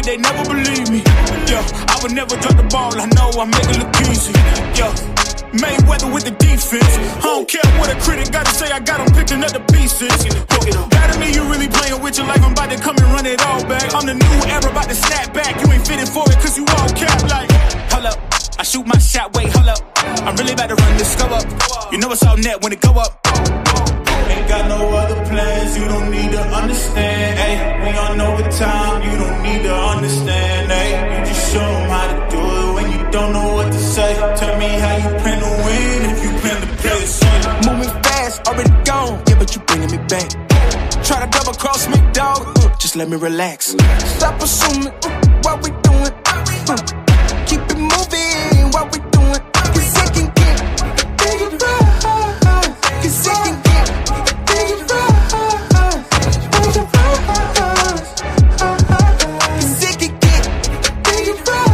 but they never believe me. Yeah, I would never drop the ball, I know I make it look easy. Yeah, Mayweather with the defense. I don't care what a critic gotta say, I got them picking up the pieces. That to me, you really playing with your life, I'm about to come and run it all back. I'm the new era, about to snap back. You ain't fitting for it, cause you all cap like. Hold up, I shoot my shot, wait, hold up. I'm really about to run this go up. You know it's all net when it go up. Ain't got no other plans, you don't need to understand. Ay, we on overtime, you don't need to understand. Ay, you just show them how to do it when you don't know what to say. Tell me how you plan to win if you plan to play the same. Moving fast, already gone, yeah, but you bringing me back. Try to double cross me, dog, just let me relax. Stop assuming what we doing. Keep it moving, what we doing. Cause it can get big right. Cause it can get big right. Cause it can get big right.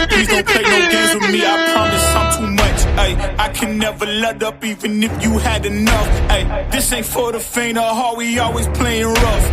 Please don't play no games with me, I promise I'm too much. Ay, I can never let up even if you had enough. Ay, this ain't for the faint of heart, we always playing rough.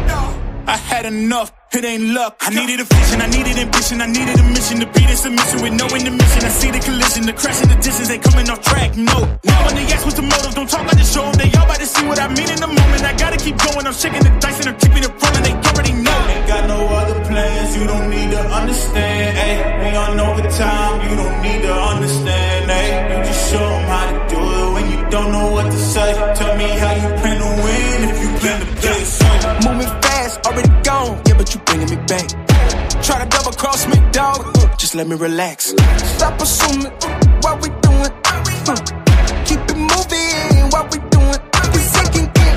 I had enough, it ain't luck. I needed a vision, I needed ambition, I needed a mission to beat a submission with no intermission. I see the collision, the crash in the distance, ain't coming off track, no. Now when they ask what's the motive, don't talk about the show. They all about to see what I mean in the moment. I gotta keep going, I'm shaking the dice and I'm keeping it rolling. They already know. Ain't got no other plans, you don't need to understand. Ay, we on overtime, you don't need to understand. Ay, you just show them how to do it when you don't know what to say. Tell me how you plan to win if you plan to play the same. Moving fast, already gone, yeah, but you bringing me back. Try to double cross me, dog, just let me relax. Stop assuming what we doing. Keep it moving, what we doing. Cause it can get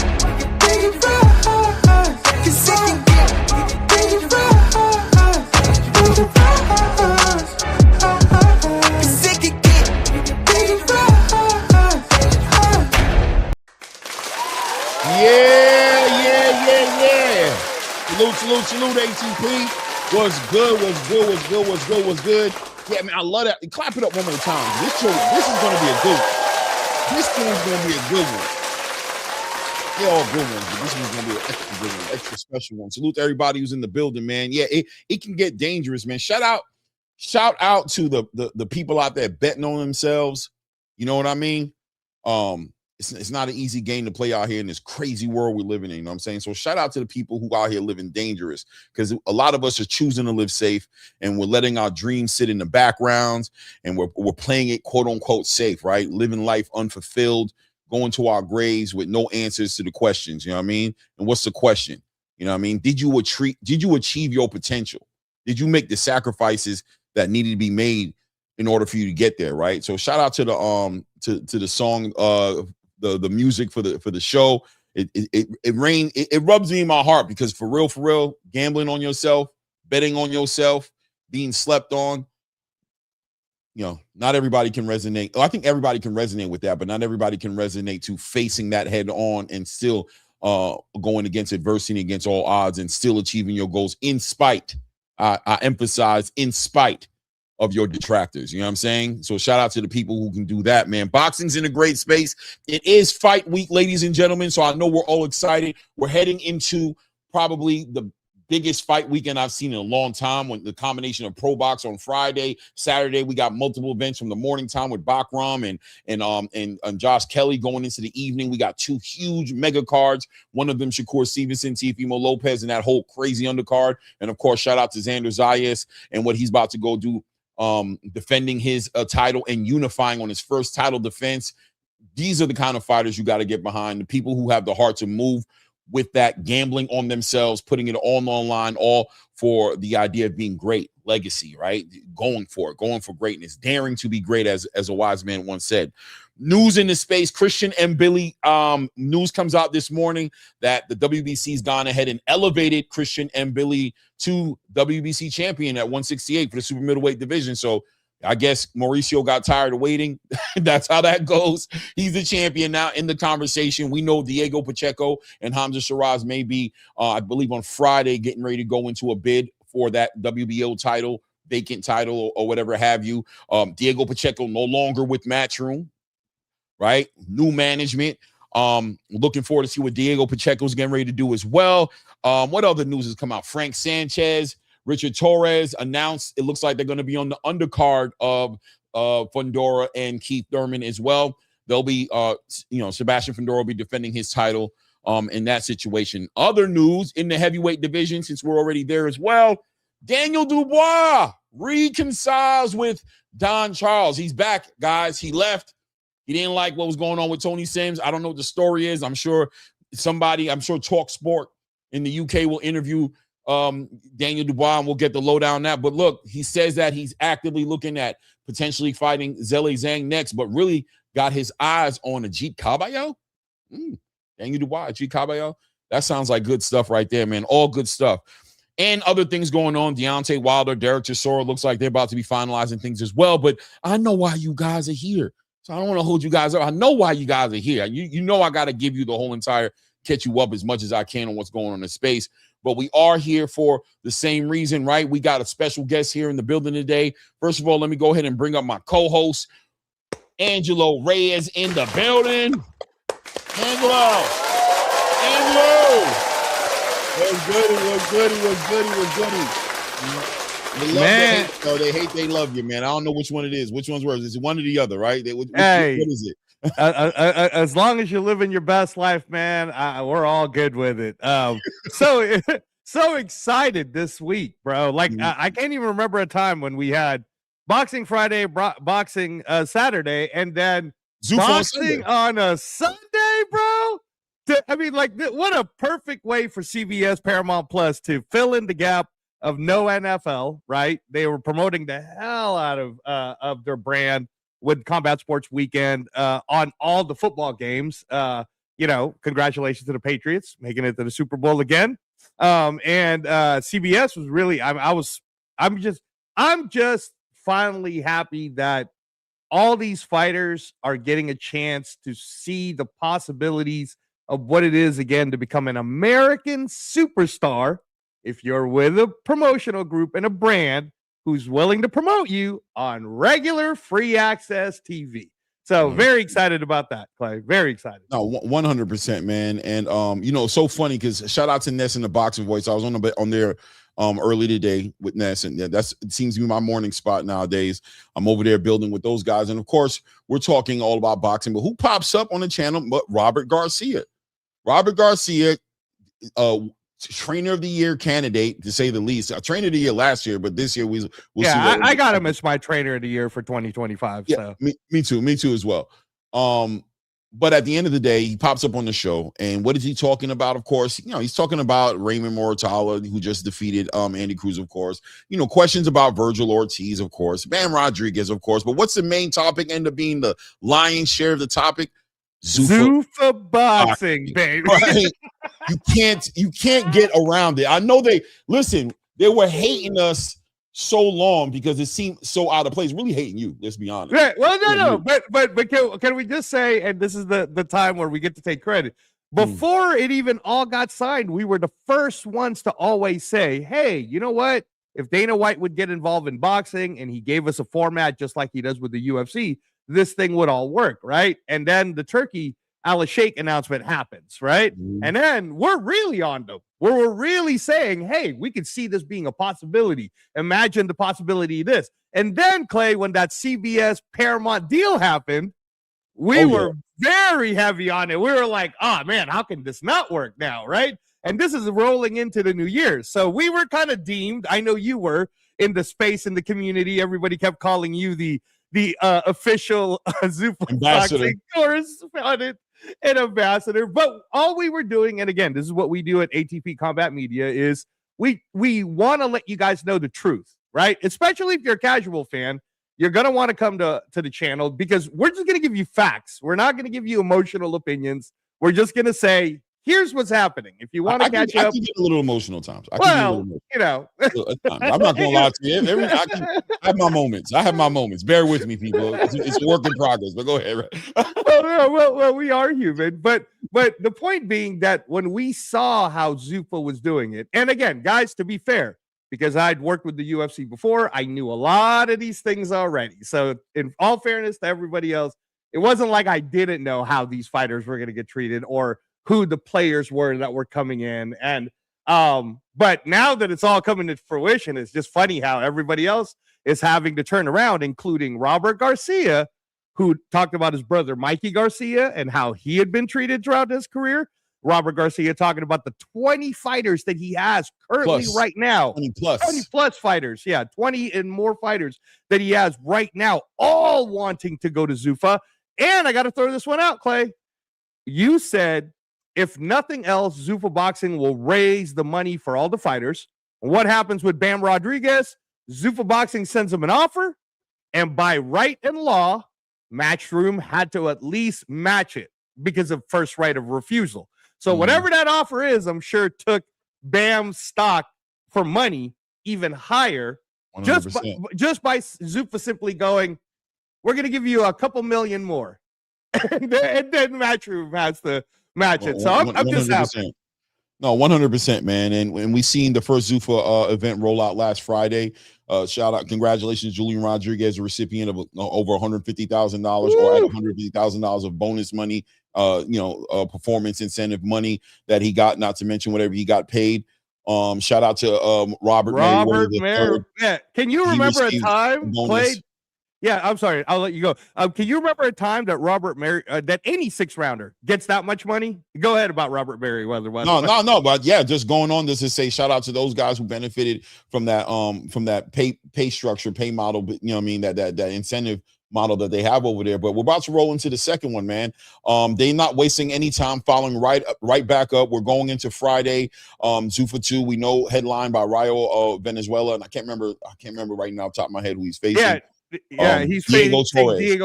big right. Cause it can get big right. Cause it can get big right. Yeah. Salute, ATP. What's good? Yeah, man, I love that. Clap it up one more time. This is going to be a good one. This game's going to be a good one. They're all good ones, but this one's going to be an extra good one, extra special one. Salute to everybody who's in the building, man. Yeah, it can get dangerous, man. Shout out to the people out there betting on themselves. You know what I mean? It's not an easy game to play out here in this crazy world we're living in, you know what I'm saying? So shout out to the people who out here living dangerous, because a lot of us are choosing to live safe, and we're letting our dreams sit in the backgrounds, and we're playing it quote unquote safe, right? Living life unfulfilled, going to our graves with no answers to the questions, you know what I mean? And what's the question? You know what I mean? Did you achieve your potential? Did you make the sacrifices that needed to be made in order for you to get there, right? So shout out to the to the song the music for the show. It rubs me in my heart, because for real, gambling on yourself, betting on yourself, being slept on, you know, not everybody can resonate. I think everybody can resonate with that, but not everybody can resonate to facing that head on and still going against adversity, against all odds, and still achieving your goals in spite. I emphasize, in spite of your detractors. You know what I'm saying? So shout out to the people who can do that, man. Boxing's in a great space. It is fight week, ladies and gentlemen. So I know we're all excited. We're heading into probably the biggest fight weekend I've seen in a long time, when the combination of Pro Box on Friday, Saturday, we got multiple events from the morning time with Bakram and Josh Kelly. Going into the evening, we got two huge mega cards. One of them, SHAKUR Stevenson, TEOFIMO Lopez, and that whole crazy undercard. And of course, shout out to Xander Zayas and what he's about to go do, defending his title and unifying on his first title defense. These are the kind of fighters you got to get behind, the people who have the heart to move with that, gambling on themselves, putting it all online, all for the idea of being great, legacy, right? Going for greatness, daring to be great, as a wise man once said. News in the space, Christian Mbili, news comes out this morning that the WBC's gone ahead and elevated Christian Mbili to WBC champion at 168 for the super middleweight division. So I guess Mauricio got tired of waiting. That's how that goes. He's the champion now in the conversation. We know Diego Pacheco and Hamza Shiraz may be, I believe on Friday, getting ready to go into a bid for that WBO title, vacant title, or whatever have you. Diego Pacheco no longer with Matchroom, right? New management. Looking forward to see what Diego Pacheco's getting ready to do as well. What other news has come out? Frank Sanchez, Richard Torres announced it looks like they're going to be on the undercard of Fundora and Keith Thurman as well. They'll be, Sebastian Fundora will be defending his title in that situation. Other news in the heavyweight division, since we're already there as well, Daniel Dubois reconciles with Don Charles. He's back, guys. He left. He didn't like what was going on with Tony Sims. I don't know what the story is. I'm sure Talk Sport in the UK will interview Daniel Dubois, and we'll get the lowdown on that. But look, he says that he's actively looking at potentially fighting Zhilei Zhang next, but really got his eyes on Ajit Caballo. Daniel Dubois, Ajit Caballo. That sounds like good stuff right there, man. All good stuff. And other things going on. Deontay Wilder, Derek Chisora, looks like they're about to be finalizing things as well. But I know why you guys are here. So I don't want to hold you guys up. I know why you guys are here. You know I got to give you the whole entire, catch you up as much as I can on what's going on in space. But we are here for the same reason, right? We got a special guest here in the building today. First of all, let me go ahead and bring up my co-host, Angelo Reyes, in the building. Angelo. Was goody. They love, man. They hate, they love you, man. I don't know which one it is. Which one's worse? Is it one or the other, right? What is it? As long as you're living your best life, man, we're all good with it. So excited this week, bro. Like, I can't even remember a time when we had Boxing Friday, Boxing Saturday, and then boxing on a Sunday, bro. What a perfect way for CBS Paramount Plus to fill in the gap of no NFL, right? They were promoting the hell out of their brand with Combat Sports Weekend on all the football games. Congratulations to the Patriots making it to the Super Bowl again. And CBS was really, I'm just finally happy that all these fighters are getting a chance to see the possibilities of what it is again to become an American superstar if you're with a promotional group and a brand who's willing to promote you on regular free access TV. So very excited about that, Clay. Very excited. No, 100%, man. And so funny because shout out to Ness in the Boxing Voice. I was on there early today with Ness, and it seems to be my morning spot nowadays. I'm over there building with those guys, and of course, we're talking all about boxing. But who pops up on the channel? But Robert Garcia. Robert Garcia, Trainer of the Year candidate, to say the least. Trainer of the Year last year, but this year we'll see. I got him as my Trainer of the Year for 2025. Yeah, so me too as well. But at the end of the day, he pops up on the show, and what is he talking about? Of course, he's talking about Raymond Mortala, who just defeated Andy Cruz, of course. Questions about Virgil Ortiz, of course, Bam Rodriguez, of course. But what's the main topic end up being the lion's share of the topic? Zuffa boxing, baby. Right? You can't get around it. I know they were hating us so long because it seemed so out of place. Really hating you, let's be honest. Right. Well, no. But can we just say, and this is the time where we get to take credit. Before it even all got signed, we were the first ones to always say, hey, you know what? If Dana White would get involved in boxing and he gave us a format just like he does with the UFC, this thing would all work, right? And then the Turkey Al Sheikh announcement happens, right? And then we're really on them. We're really saying, hey, we could see this being a possibility. Imagine the possibility of this. And then, Clay, when that CBS Paramount deal happened, we were very heavy on it. We were like, oh, man, how can this not work now, right? And this is rolling into the new year. So we were kind of deemed, I know you were, in the space, in the community. Everybody kept calling you the official Zuffa boxing correspondent and ambassador. But all we were doing, and again, this is what we do at ATP Combat Media, is we want to let you guys know the truth, right? Especially if you're a casual fan, you're going to want to come to the channel because we're just going to give you facts. We're not going to give you emotional opinions. We're just going to say, here's what's happening. If you want to catch up, I can get a little emotional times. I'm not going to lie to you. I have my moments. I have my moments. Bear with me, people. It's a work in progress. But go ahead. Well, we are human. But the point being that when we saw how Zuffa was doing it, and again, guys, to be fair, because I'd worked with the UFC before, I knew a lot of these things already. So in all fairness to everybody else, it wasn't like I didn't know how these fighters were going to get treated or who the players were that were coming in. And but now that it's all coming to fruition, it's just funny how everybody else is having to turn around, including Robert Garcia, who talked about his brother Mikey Garcia and how he had been treated throughout his career. Robert Garcia talking about the 20 fighters that he has currently right now. 20 plus fighters. Yeah, 20 and more fighters that he has right now, all wanting to go to Zuffa. And I got to throw this one out, Clay. You said, if nothing else, Zuffa Boxing will raise the money for all the fighters. What happens with Bam Rodriguez? Zuffa Boxing sends him an offer, and by right and law, Matchroom had to at least match it because of first right of refusal. So whatever that offer is, I'm sure took Bam's stock for money even higher, just by Zuffa simply going, we're going to give you a couple million more. and then Matchroom has to match it. So I'm just happy. No, 100%, man. And we seen the first Zuffa event roll out last Friday. Shout out, congratulations, Julian Rodriguez, a recipient of over $150,000 or at $150,000 of bonus money, performance incentive money that he got, not to mention whatever he got paid. Shout out to Robert Merriweather. Yeah. Can you remember a time, Clay? Yeah, I'm sorry. I'll let you go. Can you remember a time that that any 6-rounder gets that much money? Go ahead about Robert Merriweather. No. But yeah, just going on this to say shout out to those guys who benefited from that pay structure, pay model. You know what I mean? That incentive model that they have over there. But we're about to roll into the second one, man. They're not wasting any time, following right back up. We're going into Friday. Zuffa 2. We know headlined by Rayo Venezuela, and I can't remember right now off the top of my head who he's facing. Yeah, he's Diego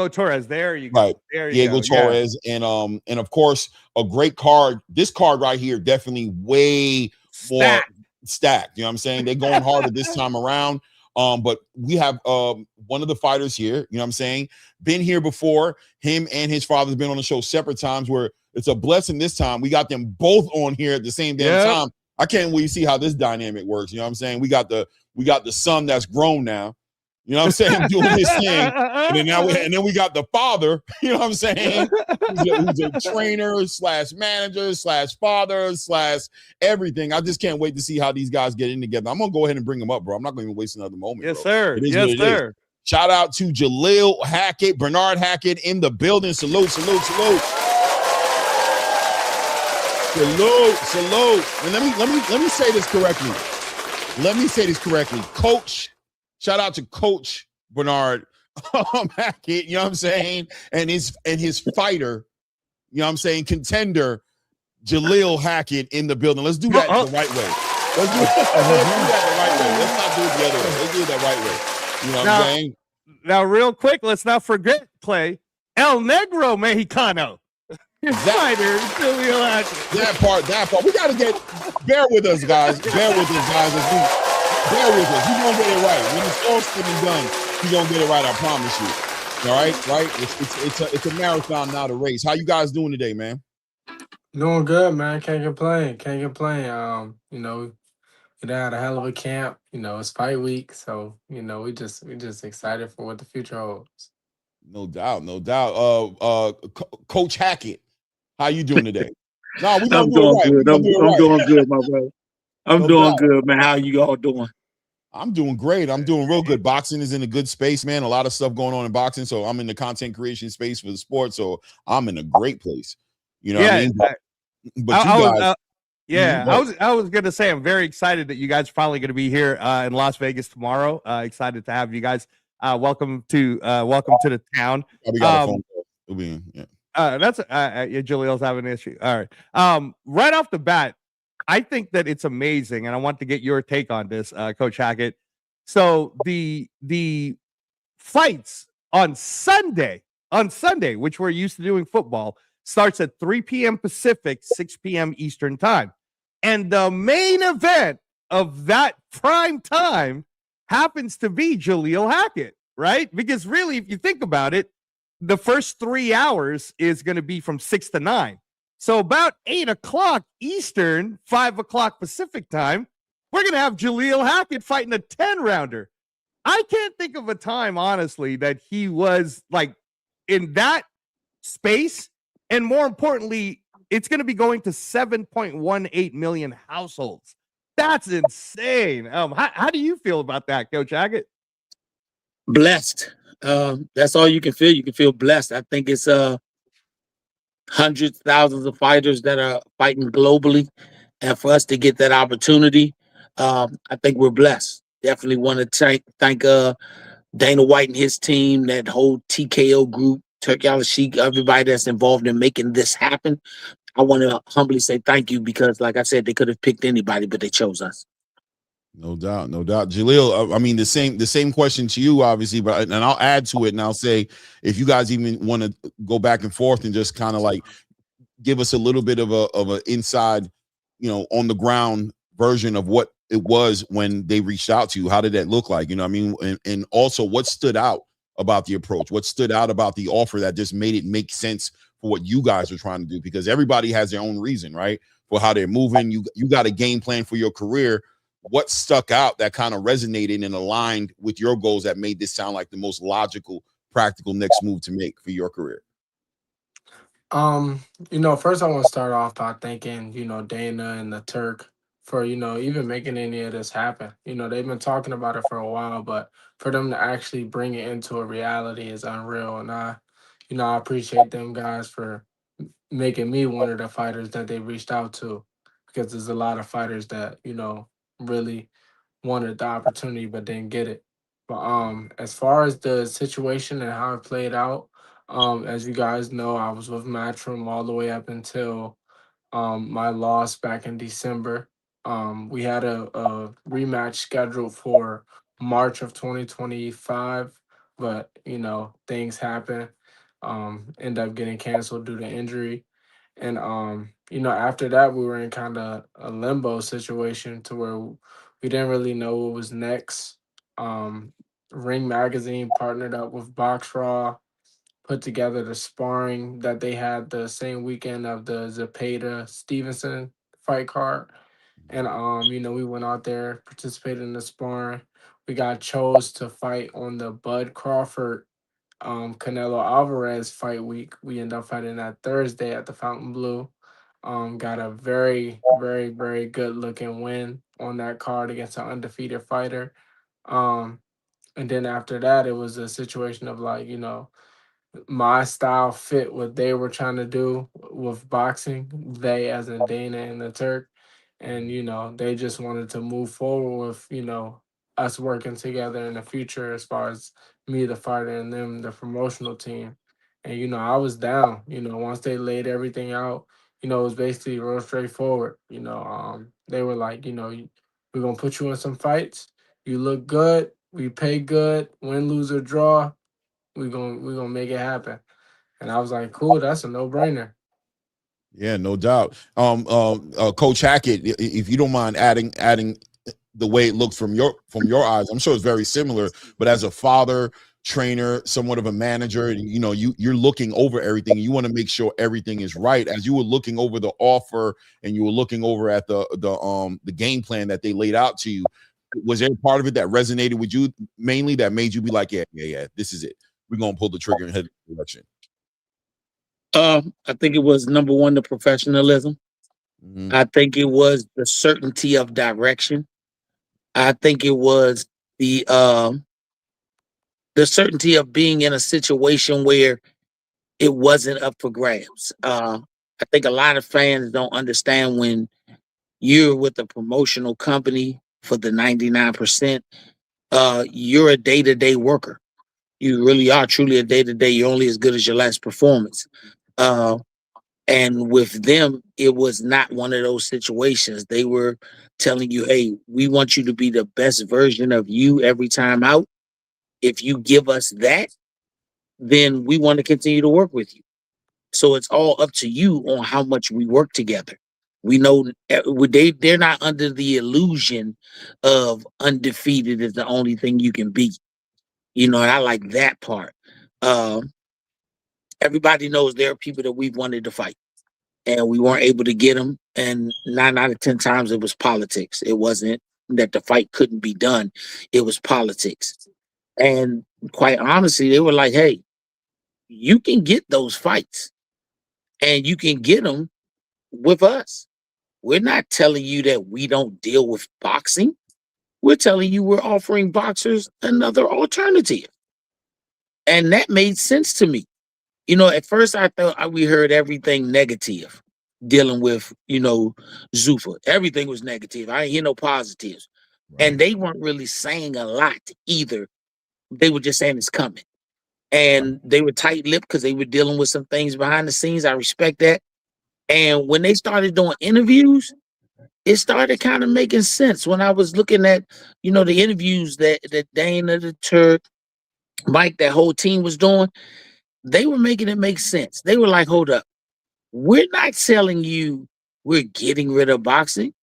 Torres. There you go. Right. Diego Torres. Yeah. And of course, a great card. This card right here, definitely way more stacked. You know what I'm saying? They're going harder this time around. But we have one of the fighters here, you know what I'm saying, been here before. Him and his father's been on the show separate times, where it's a blessing this time. We got them both on here at the same damn time. I can't wait to see how this dynamic works. You know what I'm saying? We got the son that's grown now. You know what I'm saying? Doing his thing. And then we got the father, you know what I'm saying? Who's a trainer / manager / father / everything. I just can't wait to see how these guys get in together. I'm going to go ahead and bring them up, bro. I'm not going to even waste another moment. Yes, sir. Yes, sir. Shout out to Jalil Hackett, Bernard Hackett in the building. Salute. Salute. And let me say this correctly. Coach. Shout out to Coach Bernard Hackett, you know what I'm saying? And his fighter, you know what I'm saying, contender, Jalil Hackett in the building. Let's do that the right way. Let's do that the right way. Let's not do it the other way. Let's do it that right way. You know what I'm saying? Now, real quick, let's not forget, Clay, El Negro Mexicano. His fighter, Jalil Hackett. That part. We got to bear with us, guys. Bear with us. You're going to get it right. When it's all said and done, you're going to get it right. I promise you. All right? Right? It's a marathon, not a race. How you guys doing today, man? Doing good, man. Can't complain. We had a hell of a camp. It's fight week. So, we just excited for what the future holds. No doubt. Coach Hackett, how you doing today? I'm doing good. I'm doing good, my brother. I'm doing good, man. How you all doing? I'm doing great. I'm doing real good. Boxing is in a good space, man. A lot of stuff going on in boxing. So I'm in the content creation space for the sport. So I'm in a great place. You know what I mean? But you guys. I was going to say, I'm very excited that you guys are finally going to be here in Las Vegas tomorrow. Excited to have you guys. Welcome to the town. We got a phone call. We'll be in. Yeah. That's Jalil's having an issue. All right. Right off the bat, I think that it's amazing, and I want to get your take on this, Coach Hackett. So the fights on Sunday, which we're used to doing football, starts at 3 p.m. Pacific, 6 p.m. Eastern time. And the main event of that prime time happens to be Jalil Hackett, right? Because really, if you think about it, the first 3 hours is going to be from 6 to 9. So about 8 o'clock Eastern, 5 o'clock Pacific time, we're going to have Jalil Hackett fighting a 10-rounder. I can't think of a time, honestly, that he was like in that space, and more importantly, it's going to be going to 7.18 million households. That's insane. How do you feel about that, Coach Hackett? Blessed. That's all you can feel. You can feel blessed. I think it's hundreds, thousands of fighters that are fighting globally, and for us to get that opportunity, I think we're blessed. Definitely want to thank Dana White and his team, that whole TKO group, Turk Al-Sheikh, everybody that's involved in making this happen. I want to humbly say thank you, because, like I said, they could have picked anybody, but they chose us. No doubt, no doubt. Jalil, I mean, the same question to you, obviously, but and I'll add to it, and I'll say, if you guys even want to go back and forth and just kind of like give us a little bit of a inside, on the ground version of what it was when they reached out to you. How did that look like? I mean, and also what stood out about the approach? What stood out about the offer that just made it make sense for what you guys are trying to do? Because everybody has their own reason, right, for how they're moving. You got a game plan for your career. What stuck out that kind of resonated and aligned with your goals that made this sound like the most logical, practical next move to make for your career? First I want to start off by thanking, Dana and the Turk for, even making any of this happen. They've been talking about it for a while, but for them to actually bring it into a reality is unreal. And I appreciate them guys for making me one of the fighters that they reached out to, because there's a lot of fighters that, really wanted the opportunity but didn't get it. But as far as the situation and how it played out, as you guys know, I was with Matchroom all the way up until my loss back in December. We had a rematch scheduled for March of 2025, but things happen. End up getting canceled due to injury. And after that we were in kind of a limbo situation to where we didn't really know what was next. Ring Magazine partnered up with Box Raw, put together the sparring that they had the same weekend of the Zepeda Stevenson fight card. And we went out there, participated in the sparring. We got chose to fight on the Bud Crawford Canelo Alvarez fight week. We ended up fighting that Thursday at the Fountain Blue. Got a very, very, very good looking win on that card against an undefeated fighter. And then after that, it was a situation of like, my style fit what they were trying to do with boxing. They, as in Dana and the Turk, and they just wanted to move forward with us working together in the future, as far as me, the fighter, and them, the promotional team. And I was down. Once they laid everything out, it was basically real straightforward. They were like, we're gonna put you in some fights. You look good. We pay good. Win, lose, or draw. We're gonna make it happen. And I was like, cool, that's a no-brainer. Yeah, no doubt. Coach Hackett, if you don't mind adding the way it looks from your eyes, I'm sure it's very similar, but as a father, trainer, somewhat of a manager, you're looking over everything. You want to make sure everything is right. As you were looking over the offer and you were looking over at the game plan that they laid out to you, was there a part of it that resonated with you mainly, that made you be like, yeah, this is it, we're gonna pull the trigger and head in the direction? I think it was, number one, the professionalism. I think it was the certainty of direction. I think it was the certainty of being in a situation where it wasn't up for grabs. I think a lot of fans don't understand, when you're with a promotional company for the 99%, you're a day-to-day worker. You really are truly a day-to-day. You're only as good as your last performance. And with them, it was not one of those situations. They were telling you, hey, we want you to be the best version of you every time out. If you give us that, then we want to continue to work with you. So it's all up to you on how much we work together. We know they're not under the illusion of undefeated is the only thing you can be. And I like that part. Everybody knows there are people that we've wanted to fight, and we weren't able to get them. And 9 out of 10 times it was politics. It wasn't that the fight couldn't be done. It was politics. And quite honestly, they were like, hey, you can get those fights, and you can get them with us. We're not telling you that we don't deal with boxing. We're telling you we're offering boxers another alternative. And that made sense to me. You know, at first I thought we heard everything negative dealing with, Zuffa. Everything was negative. I didn't hear no positives. Right. And they weren't really saying a lot either. They were just saying it's coming. And they were tight-lipped because they were dealing with some things behind the scenes. I respect that. And when they started doing interviews, it started kind of making sense. When I was looking at, the interviews that Dana, the Turk, Mike, that whole team was doing, they were making it make sense. They were like, hold up. We're not telling you we're getting rid of boxing.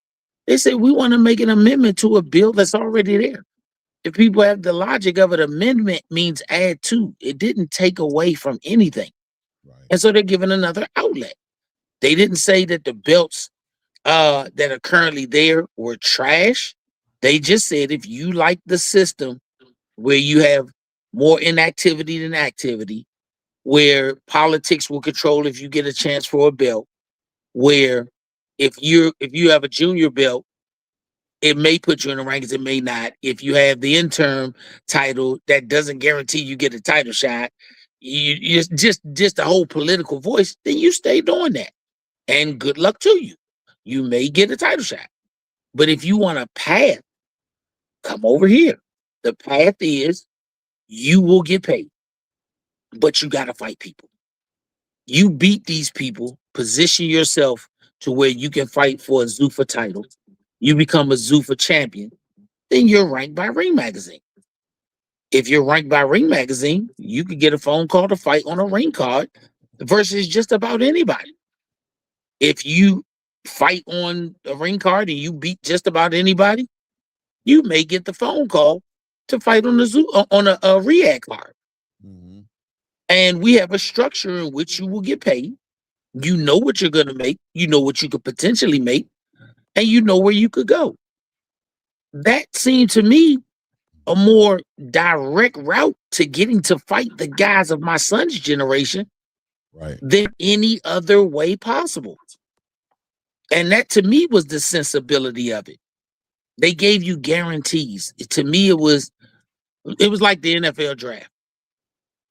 They said we want to make an amendment to a bill that's already there. If people have the logic of it, amendment means add to. It didn't take away from anything. Right. And so they're giving another outlet. They didn't say that the belts that are currently there were trash. They just said if you like the system where you have more inactivity than activity, where politics will control if you get a chance for a belt, where if you have a junior belt, it may put you in the rankings, it may not. If you have the interim title, that doesn't guarantee you get a title shot. You just the whole political voice, then you stay doing that. And good luck to you. You may get a title shot. But if you want a path, come over here. The path is you will get paid, but you got to fight people. You beat these people, position yourself to where you can fight for a Zuffa title. You become a Zuffa champion, then you're ranked by Ring Magazine. If you're ranked by Ring Magazine, you could get a phone call to fight on a ring card versus just about anybody. If you fight on a ring card and you beat just about anybody, you may get the phone call to fight on a React card. Mm-hmm. And we have a structure in which you will get paid. You know what you're going to make. You know what you could potentially make. And you know where you could go. That seemed to me a more direct route to getting to fight the guys of my son's generation than any other way possible. And that to me was the sensibility of it. They gave you guarantees. To me, it was like the NFL draft.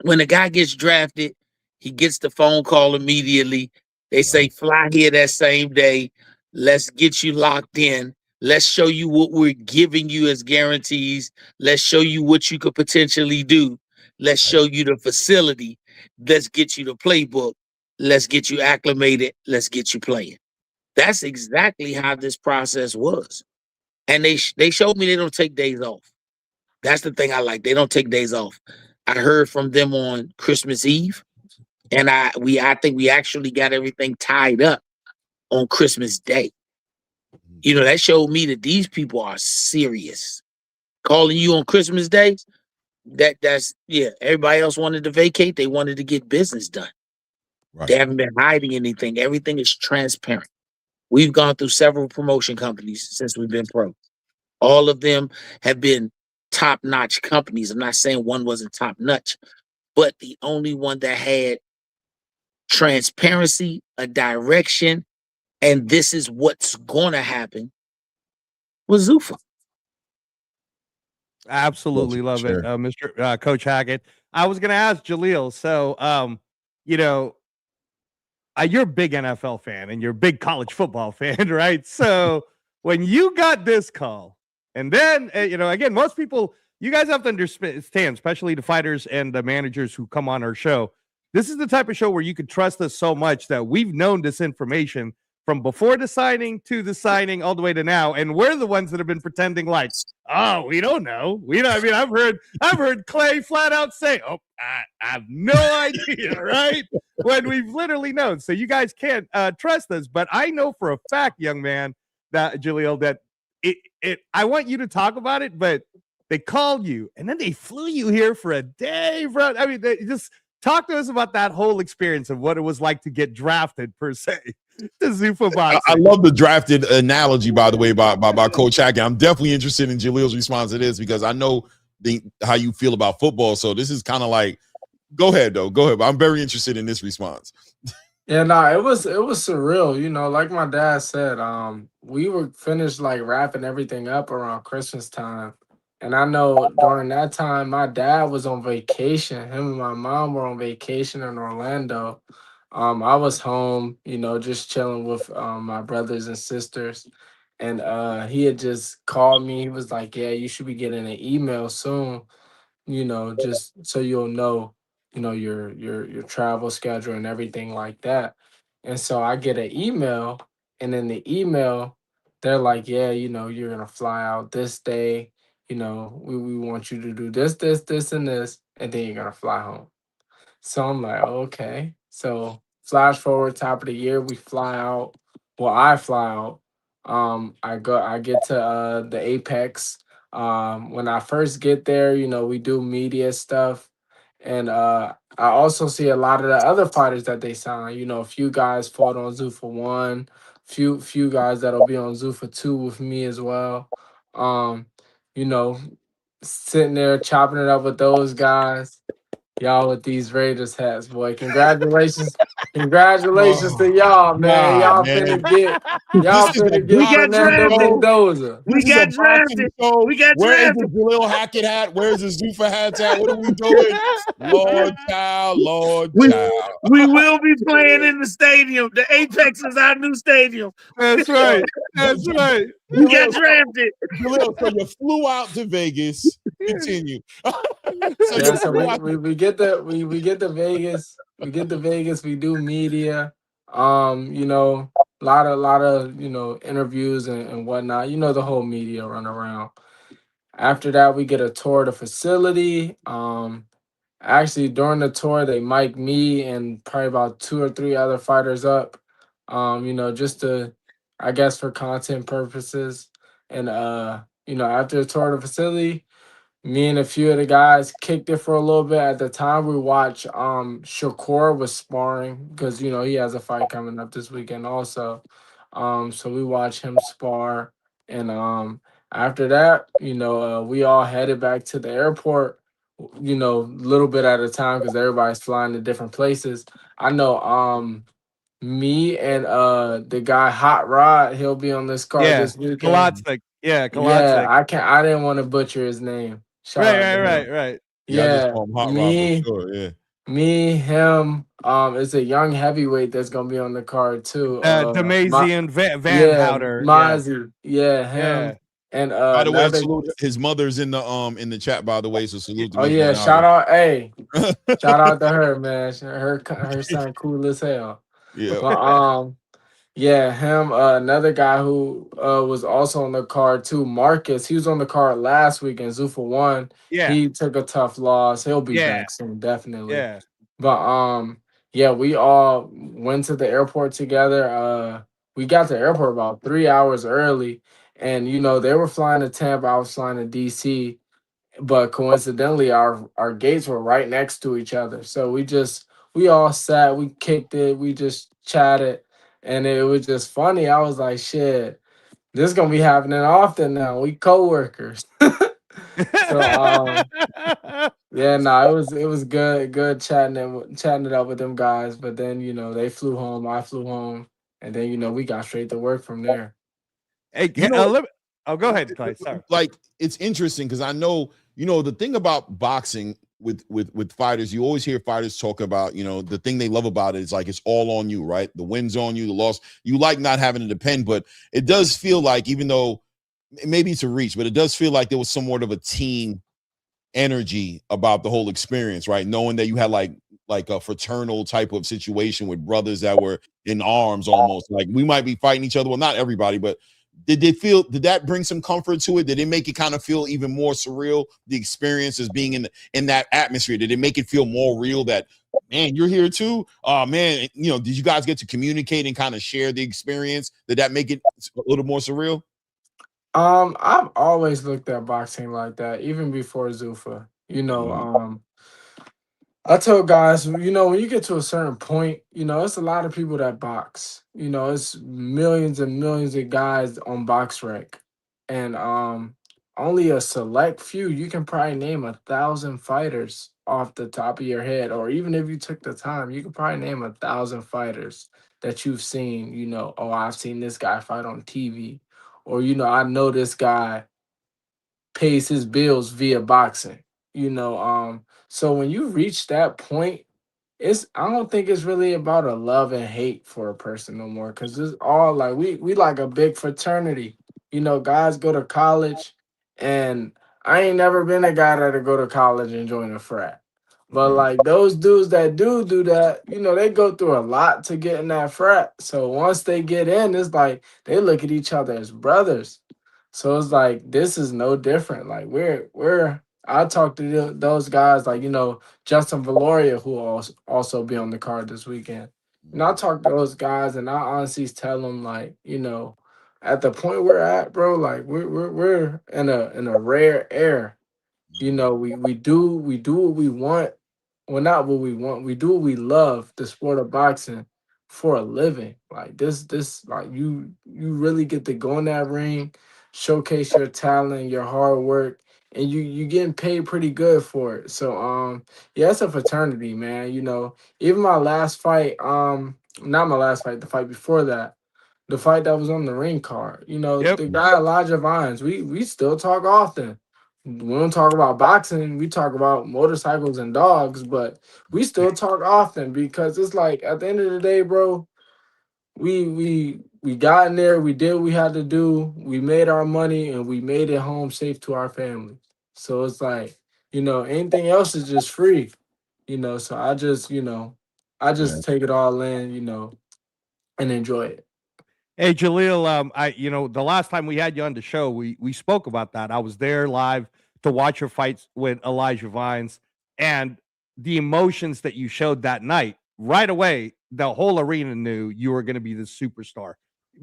When a guy gets drafted, he gets the phone call immediately. They say, fly here that same day. Let's get you locked in. Let's show you what we're giving you as guarantees. Let's show you what you could potentially do. Let's show you the facility. Let's get you the playbook. Let's get you acclimated. Let's get you playing. That's exactly how this process was. And they showed me they don't take days off. That's the thing I like. They don't take days off. I heard from them on Christmas Eve, and I think we actually got everything tied up on Christmas Day. You know, that showed me that these people are serious. Calling you on Christmas Day, that's everybody else wanted to vacate. They wanted to get business done. They haven't been hiding anything. Everything is transparent. We've gone through several promotion companies since we've been pro. All of them have been top-notch companies. I'm not saying one wasn't top-notch, but the only one that had transparency, a direction, and this is what's going to happen was Zuffa. Absolutely love it, Mr. Coach Hackett. I was going to ask Jalil. So, you're a big NFL fan and you're a big college football fan, right? So when you got this call, and then, again, most people, you guys have to understand, especially the fighters and the managers who come on our show, this is the type of show where you could trust us so much that we've known this information from before the signing to the signing all the way to now. And we're the ones that have been pretending like, oh, we don't know. I've heard Clay flat out say, oh, I have no idea, right? When we've literally known. So you guys can't trust us. But I know for a fact, young man, that Jalil, that I want you to talk about it, but they called you and then they flew you here for a day, bro. I mean, they just talk to us about that whole experience of what it was like to get drafted per se. I love the drafted analogy, by the way, by Coach Hackett. I'm definitely interested in Jalil's response to this because I know how you feel about football. So this is kind of like Go ahead though. Go ahead. I'm very interested in this response. Yeah, nah, it was surreal. You know, like my dad said, we were finished like wrapping everything up around Christmas time. And I know during that time my dad was on vacation. Him and my mom were on vacation in Orlando. I was home, you know, just chilling with my brothers and sisters. And he had just called me. He was like, "Yeah, you should be getting an email soon, you know, just so you'll know, you know, your travel schedule and everything like that." And so I get an email, and in the email, they're like, "Yeah, you know, you're gonna fly out this day. You know, we want you to do this, and this, and then you're gonna fly home." So I'm like, okay. So flash forward, top of the year, we fly out. Well, I fly out. I get to the Apex. When I first get there, you know, we do media stuff. And I also see a lot of the other fighters that they sign. You know, a few guys fought on Zuffa 1, few guys that'll be on Zuffa 2 with me as well. Um, you know, sitting there chopping it up with those guys. Y'all with these Raiders hats, boy. Congratulations. Congratulations to Oh, y'all, man. nah, Y'all finna man. get This y'all is a finna get We got boxing Fernando drafted. show. Mendoza. We This is a got boxing drafted. show. We got Where is the drafted. Jalil Hackett hat? Where's the Zuffa hats at? What are we doing? Lord child, Lord We child. we will be playing in the stadium. The Apex is our new stadium. That's right. That's right. We got Jalil, drafted. Jalil, so you flew out to Vegas. Continue. So Yeah, you so flew we out. we, we get the we get to Vegas. We get to Vegas, we do media. You know, a lot of you know, interviews and whatnot. You know, the whole media run around. After that, we get a tour of the facility. Actually, during the tour, they mic me and probably about two or three other fighters up. You know, just to, I guess, for content purposes. And you know, after the tour of the facility, me and a few of the guys kicked it for a little bit. At the time, we watched SHAKUR was sparring because you know he has a fight coming up this weekend also. So we watched him spar, and after that, you know, we all headed back to the airport. You know, a little bit at a time because everybody's flying to different places. I know me and the guy Hot Rod, he'll be on this card Yeah. this weekend. Kalotsik. Yeah, Yeah, Kalotsik. I didn't want to butcher his name. Shout Right, out right, to him. right, right. Yeah, I just Yeah, call him Hot Rod for sure. Yeah. him. It's a young heavyweight that's gonna be on the card too. Demazian Van Yeah, Houter. Yeah. Mozzie. Yeah, him Yeah. and By the way, another. salute his mother's in the chat, by the way. So salute to Oh Miss yeah, Van shout Houten. out, hey, shout out to her, man. Her son cool as hell. Yeah. But yeah, him, another guy who was also on the card too, Marcus. He was on the card last week in Zuffa 1. Yeah. He took a tough loss. He'll be Yeah. back soon, definitely. Yeah. But yeah, we all went to the airport together. We got to the airport about 3 hours early. And you know, they were flying to Tampa, I was flying to DC, but coincidentally our gates were right next to each other. So we all sat, we kicked it, we just chatted, and it was just funny. I was like, shit, this is gonna be happening often now. We co-workers. So yeah, no, it was good chatting it up with them guys. But then, you know, they flew home, I flew home, and then, you know, we got straight to work from there. Hey, You know, go ahead, Clay. Sorry. like it's interesting because I know, you know, the thing about boxing with fighters, you always hear fighters talk about, you know, the thing they love about it is like it's all on you, right? The win's on you, the loss. You like not having to depend, but it does feel like, even though maybe it's a reach, but it does feel like there was somewhat of a team energy about the whole experience, right? Knowing that you had like a fraternal type of situation with brothers that were in arms almost. Like we might be fighting each other. Well, not everybody, but did that bring some comfort to it? Did it make it kind of feel even more surreal, the experience as being in that atmosphere? Did it make it feel more real that, man, you're here too? Oh man, you know, did you guys get to communicate and kind of share the experience? Did that make it a little more surreal? I've always looked at boxing like that, even before Zuffa. You know, I tell guys, you know, when you get to a certain point, you know, it's a lot of people that box. You know, it's millions and millions of guys on box rec. And only a select few. You can probably name 1,000 fighters off the top of your head, or even if you took the time, you could probably name 1,000 fighters that you've seen. Oh, I've seen this guy fight on TV, or I know this guy pays his bills via boxing. So when you reach that point, I don't think it's really about a love and hate for a person no more, because it's all like we like a big fraternity. Guys go to college, and I ain't never been a guy that'll go to college and join a frat. But like those dudes that do that, they go through a lot to get in that frat. So once they get in, it's like they look at each other as brothers. So it's like this is no different. Like we're I talk to those guys like Justin Valoria, who will also be on the card this weekend. And I talk to those guys, and I honestly tell them like at the point we're at, bro, like we're in a rare air. We do what we want. Well, not what we want. We do what we love, the sport of boxing, for a living. Like this like you really get to go in that ring, showcase your talent, your hard work, and you getting paid pretty good for it. So yeah, it's a fraternity, man. Even my last fight, not my last fight, the fight before that, the fight that was on the ring card. Yep. The guy Elijah Vines, we still talk often. We don't talk about boxing, we talk about motorcycles and dogs, but we still talk often because it's like at the end of the day, bro, we got in there, we did what we had to do, we made our money, and we made it home safe to our families. So it's like, anything else is just free. So I Yeah. just take it all in, and enjoy it. Hey Jalil, the last time we had you on the show, we spoke about that. I was there live to watch your fights with Elijah Vines, and the emotions that you showed that night. Right away, the whole arena knew you were going to be the superstar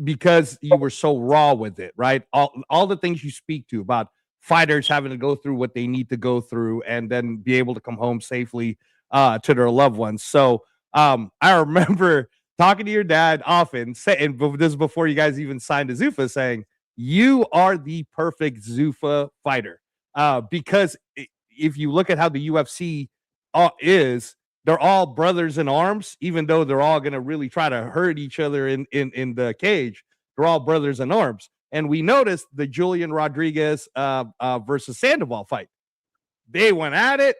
because you were so raw with it, right? All the things you speak to about fighters having to go through what they need to go through and then be able to come home safely to their loved ones. So I remember talking to your dad often, saying this is before you guys even signed to Zuffa, saying you are the perfect Zuffa fighter. Because if you look at how the UFC is, they're all brothers in arms, even though they're all going to really try to hurt each other in the cage. They're all brothers in arms. And we noticed the Julian Rodriguez versus Sandoval fight. They went at it,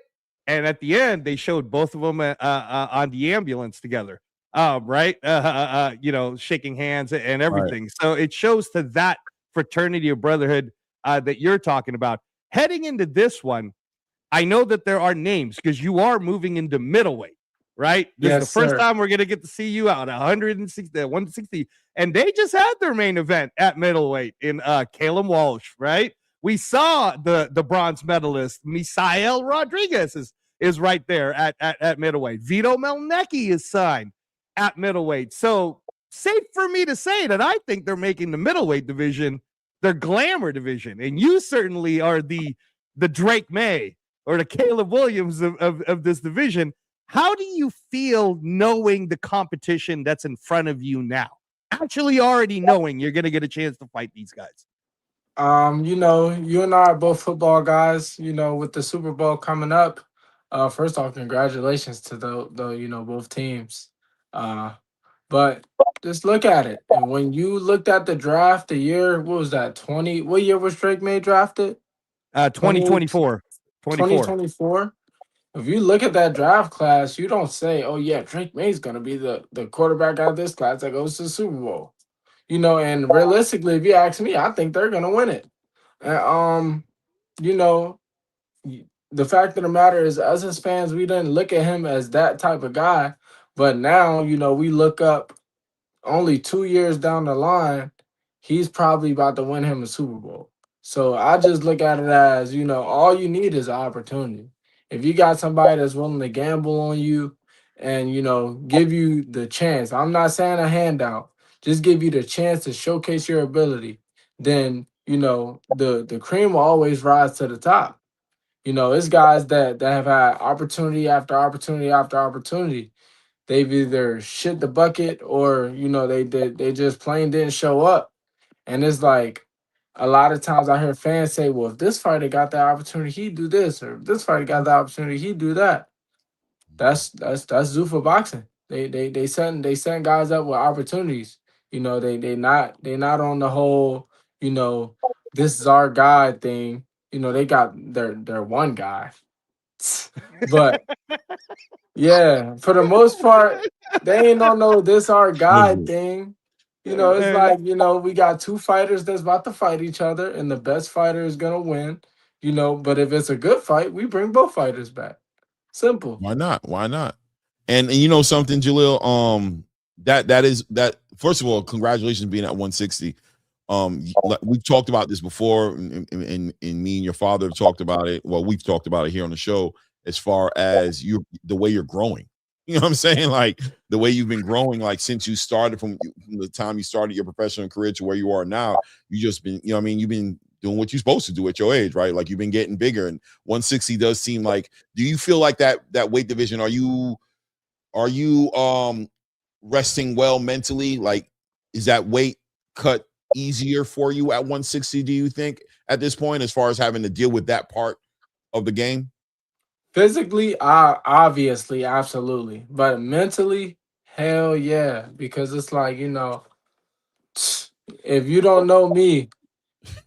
and at the end, they showed both of them on the ambulance together. Right? Shaking hands and Right. everything. So it shows to that fraternity of brotherhood that you're talking about. Heading into this one, I know that there are names because you are moving into middleweight, right? This is the Yes, first sir. time we're going to get to see you out 160, and they just had their main event at middleweight in Calum Walsh, right? We saw the bronze medalist Misael Rodriguez is right there at middleweight. Vito Melnecki is signed at middleweight. So safe for me to say that I think they're making the middleweight division their glamour division, and you certainly are the Drake May or the Caleb Williams of this division. How do you feel knowing the competition that's in front of you now? Actually, already knowing you're going to get a chance to fight these guys. You and I are both football guys, with the Super Bowl coming up. First off, congratulations to the both teams. Uh, but just look at it. And when you looked at the draft, the year, what was that, 20? What year was Drake May drafted? 2024. 24. 2024. If you look at that draft class, you don't say, oh, yeah, Drake May's going to be the quarterback out of this class that goes to the Super Bowl. And realistically, if you ask me, I think they're going to win it. And, you know, the fact of the matter is, us as fans, we didn't look at him as that type of guy. But now, we look up only 2 years down the line, he's probably about to win him a Super Bowl. So I just look at it as, all you need is an opportunity. If you got somebody that's willing to gamble on you and, give you the chance, I'm not saying a handout, just give you the chance to showcase your ability, then, the cream will always rise to the top. It's guys that have had opportunity after opportunity after opportunity. They've either shit the bucket or they just plain didn't show up. And it's like a lot of times I hear fans say, well, if this fighter got that opportunity, he'd do this, or if this fighter got the opportunity, he'd do that. That's Zuffa boxing. They send guys up with opportunities. You know, they not on the whole, you know, this is our guy thing. You know, they got their one guy. But yeah, for the most part, they ain't on no this our guy thing. You know, it's like, you know, we got two fighters that's about to fight each other, and the best fighter is gonna win. You know, but if it's a good fight, we bring both fighters back. Simple. Why not? Why not? And you know something, Jalil, that is that. First of all, congratulations being at 160. We've talked about this before, and me and your father have talked about it. Well, we've talked about it here on the show as far as the way you're growing. You know what I'm saying? Like the way you've been growing, like since you started from the time you started your professional career to where you are now, you just been, you know what I mean? You've been doing what you're supposed to do at your age, right? Like you've been getting bigger, and 160 does seem like, do you feel like that weight division, are you resting well mentally? Like, is that weight cut easier for you at 160, do you think, at this point, as far as having to deal with that part of the game? Physically, obviously, absolutely. But mentally, hell yeah. Because it's like, you know, if you don't know me,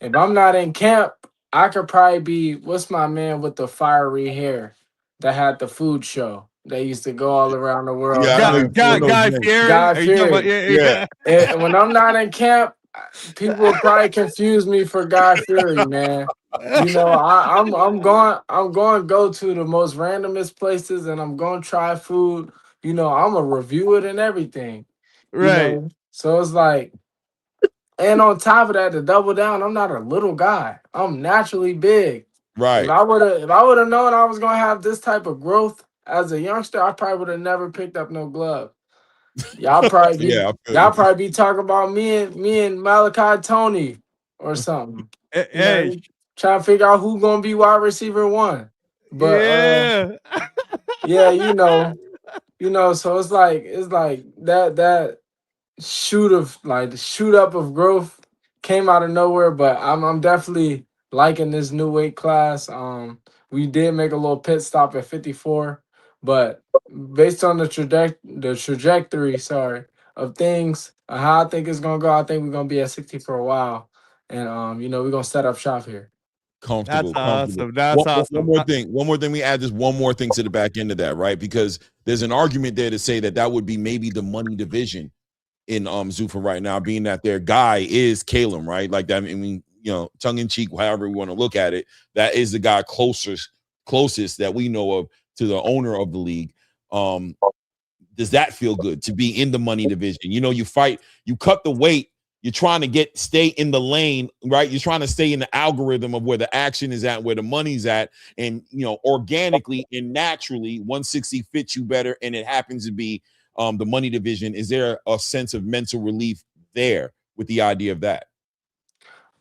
if I'm not in camp, I could probably be, what's my man with the fiery hair that had the food show? They used to go all around the world. Yeah, I know Guy Fieri. Guy Are you talking about- Fieri. yeah. And when I'm not in camp, people will probably confuse me for Guy Fieri, man. You know, I'm going to go to the most randomest places, and I'm going to try food. You know, I'm gonna review it and everything. Right. You know? So it's like, and on top of that, to double down, I'm not a little guy. I'm naturally big. Right. If I would have known I was gonna have this type of growth as a youngster, I probably would have never picked up no glove. Y'all probably be, y'all probably be talking about me and Malachi Tony or something. Hey, You know, trying to figure out who gonna be wide receiver one. But yeah, you know, so it's like that the shoot up of growth came out of nowhere. But I'm definitely liking this new weight class. We did make a little pit stop at 54, but based on the trajectory, of things, how I think it's gonna go, I think we're gonna be at 60 for a while, and you know, we're gonna set up shop here. Comfortable. That's awesome. That's awesome. One more thing. We add just one more thing to the back end of that, right? Because there's an argument there to say that would be maybe the money division in Zuffa right now, being that their guy is Calum, right? Like that. I mean, you know, tongue in cheek, however we want to look at it, that is the guy closest that we know of to the owner of the league. Does that feel good to be in the money division? You know, you fight, you cut the weight. You're trying to stay in the lane, right? You're trying to stay in the algorithm of where the action is at, where the money's at. And, you know, organically and naturally, 160 fits you better. And it happens to be the money division. Is there a sense of mental relief there with the idea of that?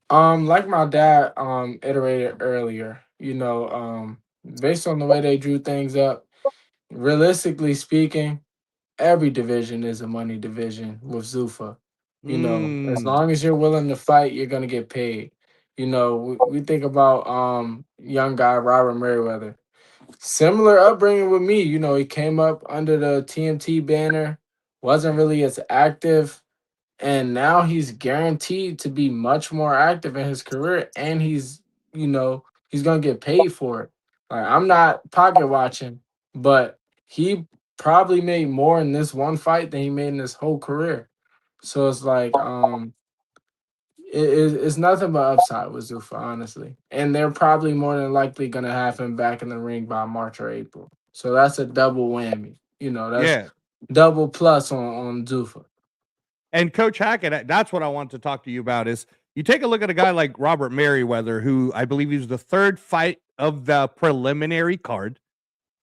Like my dad iterated earlier, you know, based on the way they drew things up, realistically speaking, every division is a money division with Zuffa. You know, as long as you're willing to fight, you're gonna get paid. You know, we think about young guy Robert Merriweather. Similar upbringing with me. You know, he came up under the TMT banner, wasn't really as active, and now he's guaranteed to be much more active in his career, and you know, he's gonna get paid for it. Like, I'm not pocket watching, but he probably made more in this one fight than he made in his whole career. So it's like, it's nothing but upside with Zuffa, honestly. And they're probably more than likely gonna have him back in the ring by March or April. So that's a double whammy. You know, that's double plus on Zuffa. And Coach Hackett, that's what I want to talk to you about is you take a look at a guy like Robert Merriweather, who I believe he was the third fight of the preliminary card.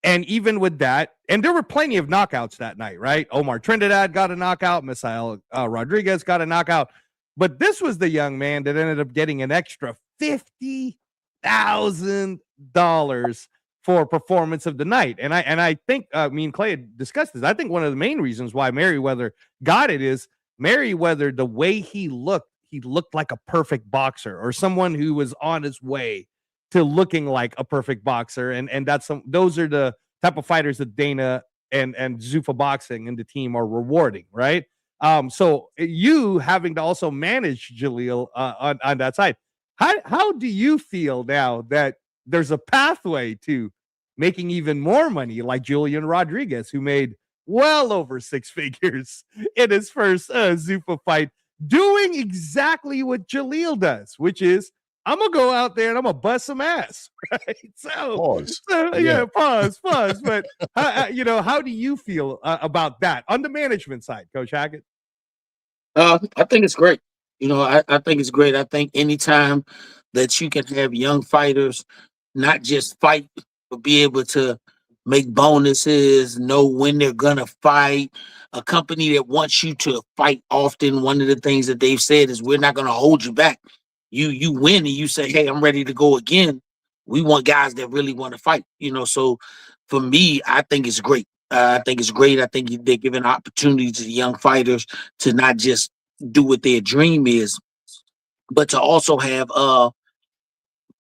And even with that, and there were plenty of knockouts that night, right? Omar Trinidad got a knockout. Misael Rodriguez got a knockout. But this was the young man that ended up getting an extra $50,000 for performance of the night. And I think, me and Clay had discussed this. I think one of the main reasons why Merriweather got it is Merriweather, the way he looked, he looked like a perfect boxer or someone who was on his way to looking like a perfect boxer. And those are the type of fighters that Dana and Zuffa Boxing and the team are rewarding, right? So you having to also manage Jalil on that side. How do you feel now that there's a pathway to making even more money, like Julian Rodriguez, who made well over 6 figures in his first Zuffa fight, doing exactly what Jalil does, which is, I'm gonna go out there and I'm gonna bust some ass, right? Pause. Pause. But how do you feel about that on the management side, Coach Hackett? I think it's great. I think it's great. I think anytime that you can have young fighters not just fight, but be able to make bonuses, know when they're gonna fight. A company that wants you to fight often, one of the things that they've said is, we're not gonna hold you back. You win and you say, hey, I'm ready to go again. We want guys that really want to fight. So for me, I think it's great. I think it's great. I think they're giving opportunity to the young fighters to not just do what their dream is, but to also have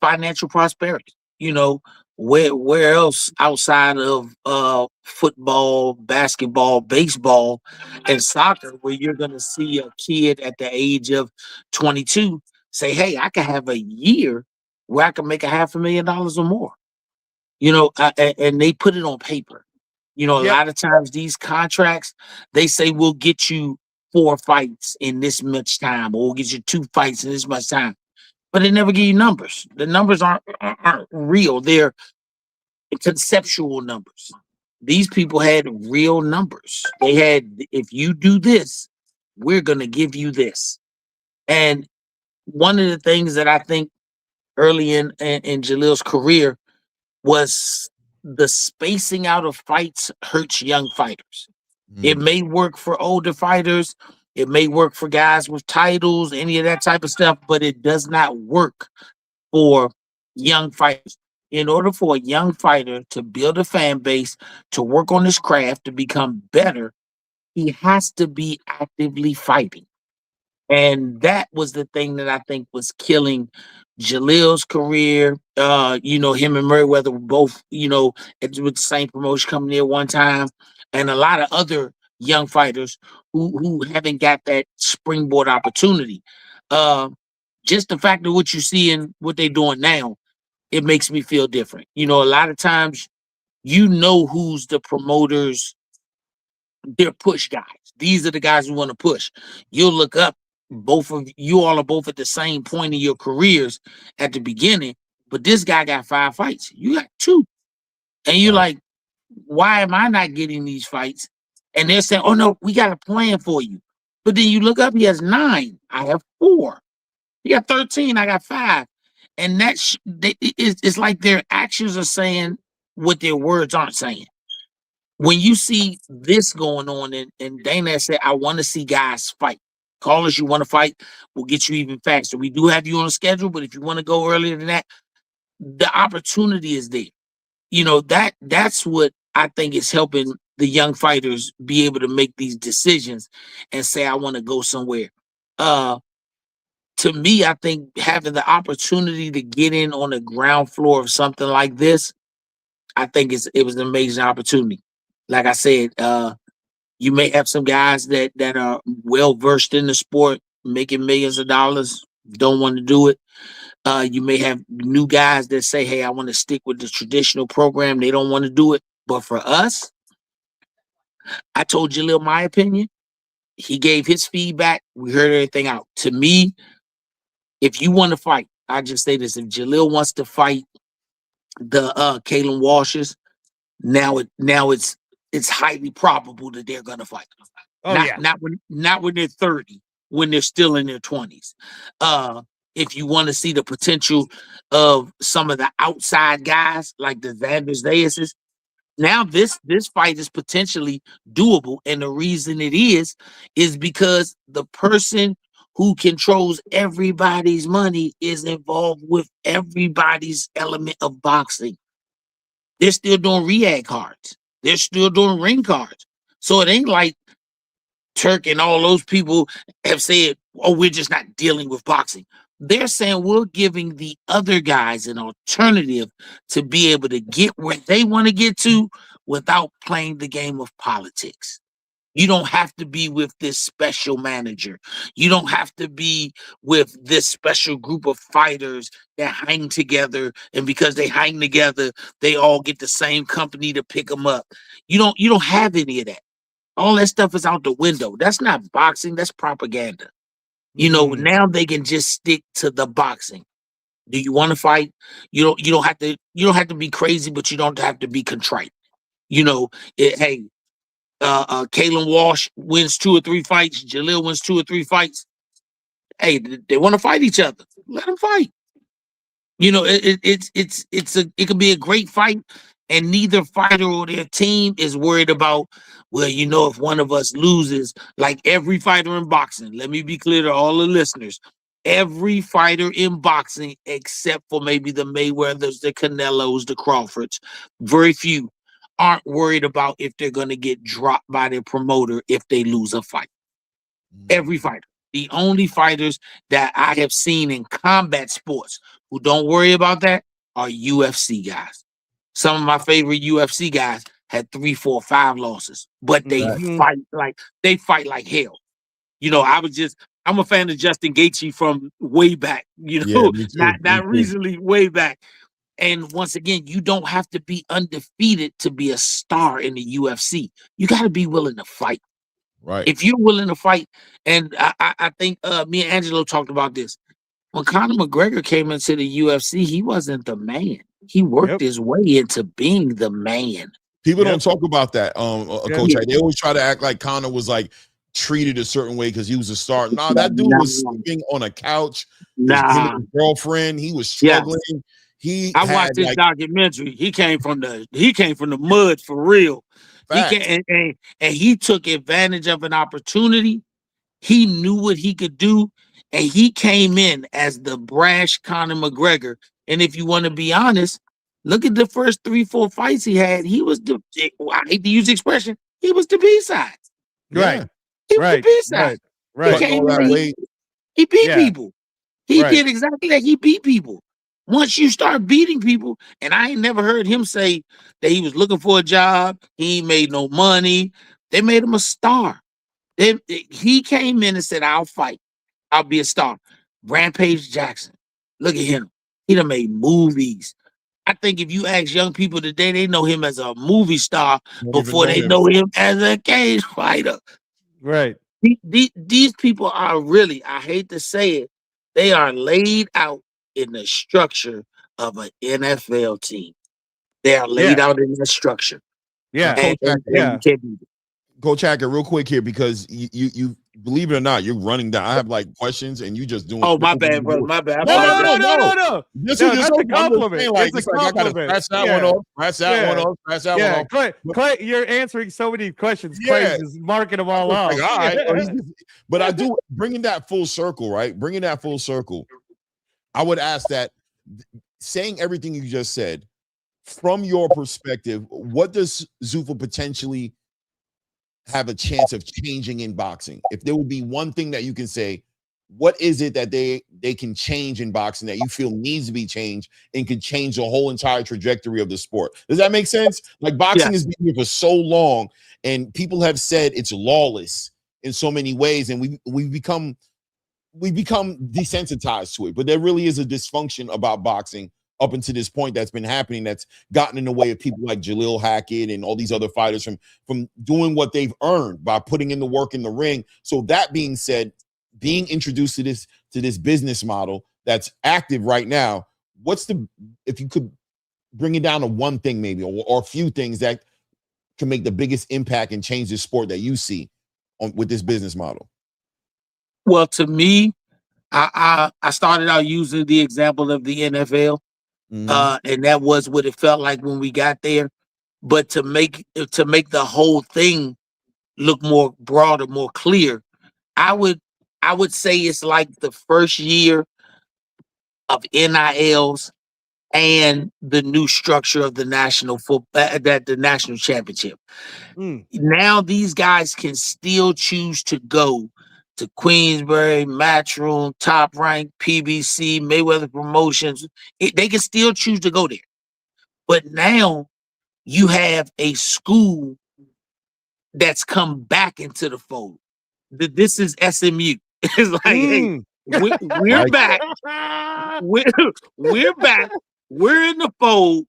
financial prosperity. Where else outside of football, basketball, baseball, and soccer, where you're gonna see a kid at the age of 22 say, hey, I can have a year where I can make $500,000 or more. And they put it on paper. A lot of times these contracts, they say, we'll get you 4 fights in this much time, or we'll get you 2 fights in this much time. But they never give you numbers. The numbers aren't real. They're conceptual numbers. These people had real numbers. They had, if you do this, we're going to give you this. And one of the things that I think early in Jalil's career was the spacing out of fights hurts young fighters. It may work for older fighters. It may work for guys with titles, any of that type of stuff, but it does not work for young fighters. In order for a young fighter to build a fan base, to work on his craft, to become better, he has to be actively fighting. And that was the thing that I think was killing Jalil's career. Him and Merriweather were both, with the same promotion coming there one time, and a lot of other young fighters who haven't got that springboard opportunity. Just the fact of what you see and what they're doing now, it makes me feel different. A lot of times, who's the promoters, they're push guys. These are the guys who want to push. You'll look up, both of you all are both at the same point in your careers at the beginning, but this guy got 5 fights. You got 2. And you're like, why am I not getting these fights? And they're saying, oh no, we got a plan for you. But then you look up, he has 9. I have 4. He got 13. I got 5. And it's like their actions are saying what their words aren't saying. When you see this going on, and Dana said, I want to see guys fight. Call us, you want to fight, we'll get you even faster. We do have you on a schedule, but if you want to go earlier than that, the opportunity is there. That's what I think is helping the young fighters be able to make these decisions and say, I want to go somewhere. To me, I think having the opportunity to get in on the ground floor of something like this, I think it was an amazing opportunity. Like I said, you may have some guys that are well versed in the sport, making millions of dollars, don't want to do it. You may have new guys that say, hey, I want to stick with the traditional program. They don't want to do it. But for us, I told Jalil my opinion. He gave his feedback. We heard everything out. To me, if you want to fight, I just say this: if Jalil wants to fight the Kalen Walsh's, now it's highly probable that they're gonna fight. Not when they're 30, when they're still in their 20s. If you want to see the potential of some of the outside guys like the Vanders Dayases, now this fight is potentially doable. And the reason it is because the person who controls everybody's money is involved with everybody's element of boxing. They're still doing REAG cards. They're still doing ring cards. So it ain't like Turk and all those people have said, or we're just not dealing with boxing. They're saying we're giving the other guys an alternative to be able to get where they want to get to without playing the game of politics. You don't have to be with this special manager. You don't have to be with this special group of fighters that hang together, and because they hang together, they all get the same company to pick them up. You don't have any of that. All that stuff is out the window. That's not boxing, that's propaganda. Now they can just stick to the boxing. Do you want to fight? You don't have to be crazy, but you don't have to be contrite. Hey, Kalen Walsh wins 2 or 3 fights. Jalil wins 2 or 3 fights. Hey, they want to fight each other. Let them fight. It could be a great fight, and neither fighter or their team is worried about, well, if one of us loses, like every fighter in boxing. Let me be clear to all the listeners. Every fighter in boxing, except for maybe the Mayweathers, the Canelos, the Crawfords, very few aren't worried about if they're going to get dropped by their promoter if they lose a fight. Every fighter. The only fighters that I have seen in combat sports who don't worry about that are UFC guys. Some of my favorite UFC guys had 3, 4, 5 losses, but they fight like hell. I'm a fan of Justin Gaethje from way back, not recently, way back. And once again, you don't have to be undefeated to be a star in the UFC. You got to be willing to fight. Right. If you're willing to fight, and I think me and Angelo talked about this. When Conor McGregor came into the UFC, he wasn't the man. He worked his way into being the man. People don't talk about that, Coach. They always try to act like Conor was like treated a certain way because he was a star. Nah, that dude was sleeping on a couch. His girlfriend, he was struggling. I watched this documentary. He came from the mud for real. And he took advantage of an opportunity. He knew what he could do, and he came in as the brash Conor McGregor. And if you want to be honest, look at the first 3, 4 fights he had. He was I hate to use the expression, he was the B-side. Right. He was the B-side. Right. He came in, he beat people. He did exactly that. He beat people. Once you start beating people, and I ain't never heard him say that he was looking for a job, he made no money. They made him a star. He came in and said, I'll fight. I'll be a star. Rampage Jackson. Look at him. He done made movies. I think if you ask young people today, they know him as a movie star before they know him as a cage fighter. Right. These people are really, I hate to say it, they are laid out in the structure of an NFL team. They are laid out in the structure. Yeah. Coach Hackett, real quick here, because you believe it or not, you're running down. I have like questions, and you just doing. Oh, my bad, brother. My bad. No. This is just a compliment. Like, it's like I gotta scratch that one off, scratch that one off, scratch that one off. Clay, you're answering so many questions. Clay is marking them all off. Like, all right. But I do, bringing that full circle, right? Bringing that full circle, I would ask that, saying everything you just said, from your perspective, what does Zuffa potentially have a chance of changing in boxing? If there would be one thing that you can say, what is it that they can change in boxing that you feel needs to be changed and could change the whole entire trajectory of the sport? Does that make sense? Like, boxing has been here for so long, and people have said it's lawless in so many ways, and we've become desensitized to it. But there really is a dysfunction about boxing up until this point that's been happening, that's gotten in the way of people like Jalil, Hackett, and all these other fighters from doing what they've earned by putting in the work in the ring. So that being said, being introduced to this business model that's active right now, if you could bring it down to one thing maybe, or a few things that can make the biggest impact and change the sport that you see with this business model? Well, to me, I started out using the example of the NFL. And that was what it felt like when we got there. But to make the whole thing look more broader, more clear, I would say it's like the first year of NILs and the new structure of the national the national championship. Now these guys can still choose to go to Queensbury, Matchroom, Top Rank, PBC, Mayweather Promotions. They can still choose to go there. But now you have a school that's come back into the fold. This is SMU. It's like, hey, we're Like back. We're back. We're in the fold.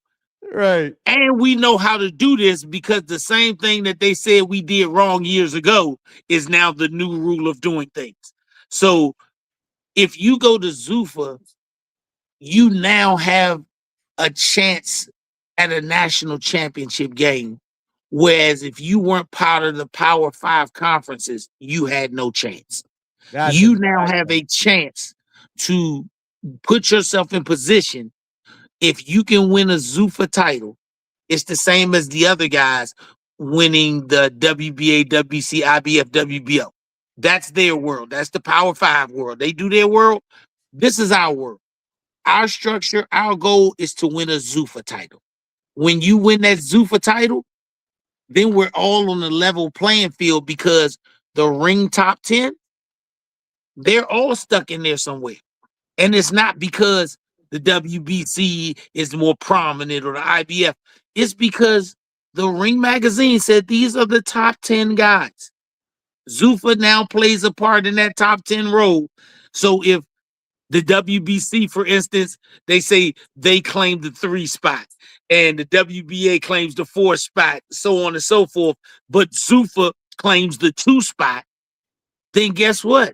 Right. And we know how to do this because the same thing that they said we did wrong years ago is now the new rule of doing things. So if you go to Zuffa, you now have a chance at a national championship game. Whereas if you weren't part of the Power 5 conferences, you had no chance. You now have a chance to put yourself in position. If you can win a Zuffa title, it's the same as the other guys winning the WBA, WC, IBF, WBO. That's their world. That's the Power 5 world. They do their world. This is our world. Our structure, our goal is to win a Zuffa title. When you win that Zuffa title, then we're all on a level playing field because the ring top 10, they're all stuck in there somewhere. And it's not because the WBC is more prominent or the IBF. It's because the Ring magazine said these are the top 10 guys. Zuffa now plays a part in that top 10 role. So if the WBC, for instance, they say they claim the 3 spot and the WBA claims the 4 spot, so on and so forth, but Zuffa claims the 2 spot, then guess what?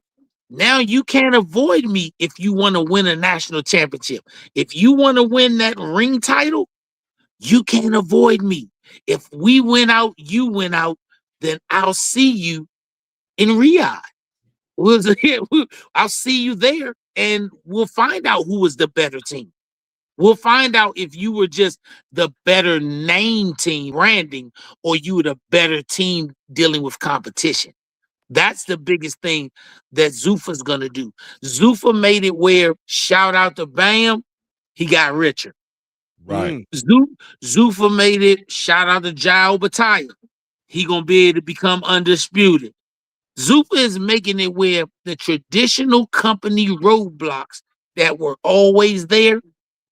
Now you can't avoid me if you want to win a national championship. If you want to win that ring title, you can't avoid me. If we win out, you win out, then I'll see you in Riyadh. I'll see you there, and we'll find out who was the better team. We'll find out if you were just the better name team branding or you were the better team dealing with competition. That's the biggest thing that Zuffa's going to do. Zuffa made it where, shout out to Bam, he got richer. right. Zuffa made it, shout out to Jao Bataya. He going to be able to become undisputed. Zuffa is making it where the traditional company roadblocks that were always there,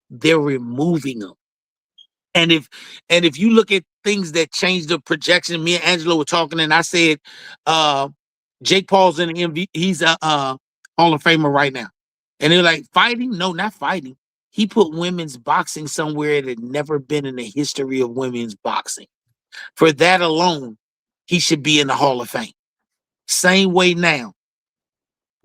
they're removing them. And if you look at things that change the projection, me and Angelo were talking, and I said, Jake Paul's in the MV, he's a Hall of Famer right now. And they're like, fighting? No, not fighting. He put women's boxing somewhere it had never been in the history of women's boxing. For that alone, he should be in the Hall of Fame. Same way now.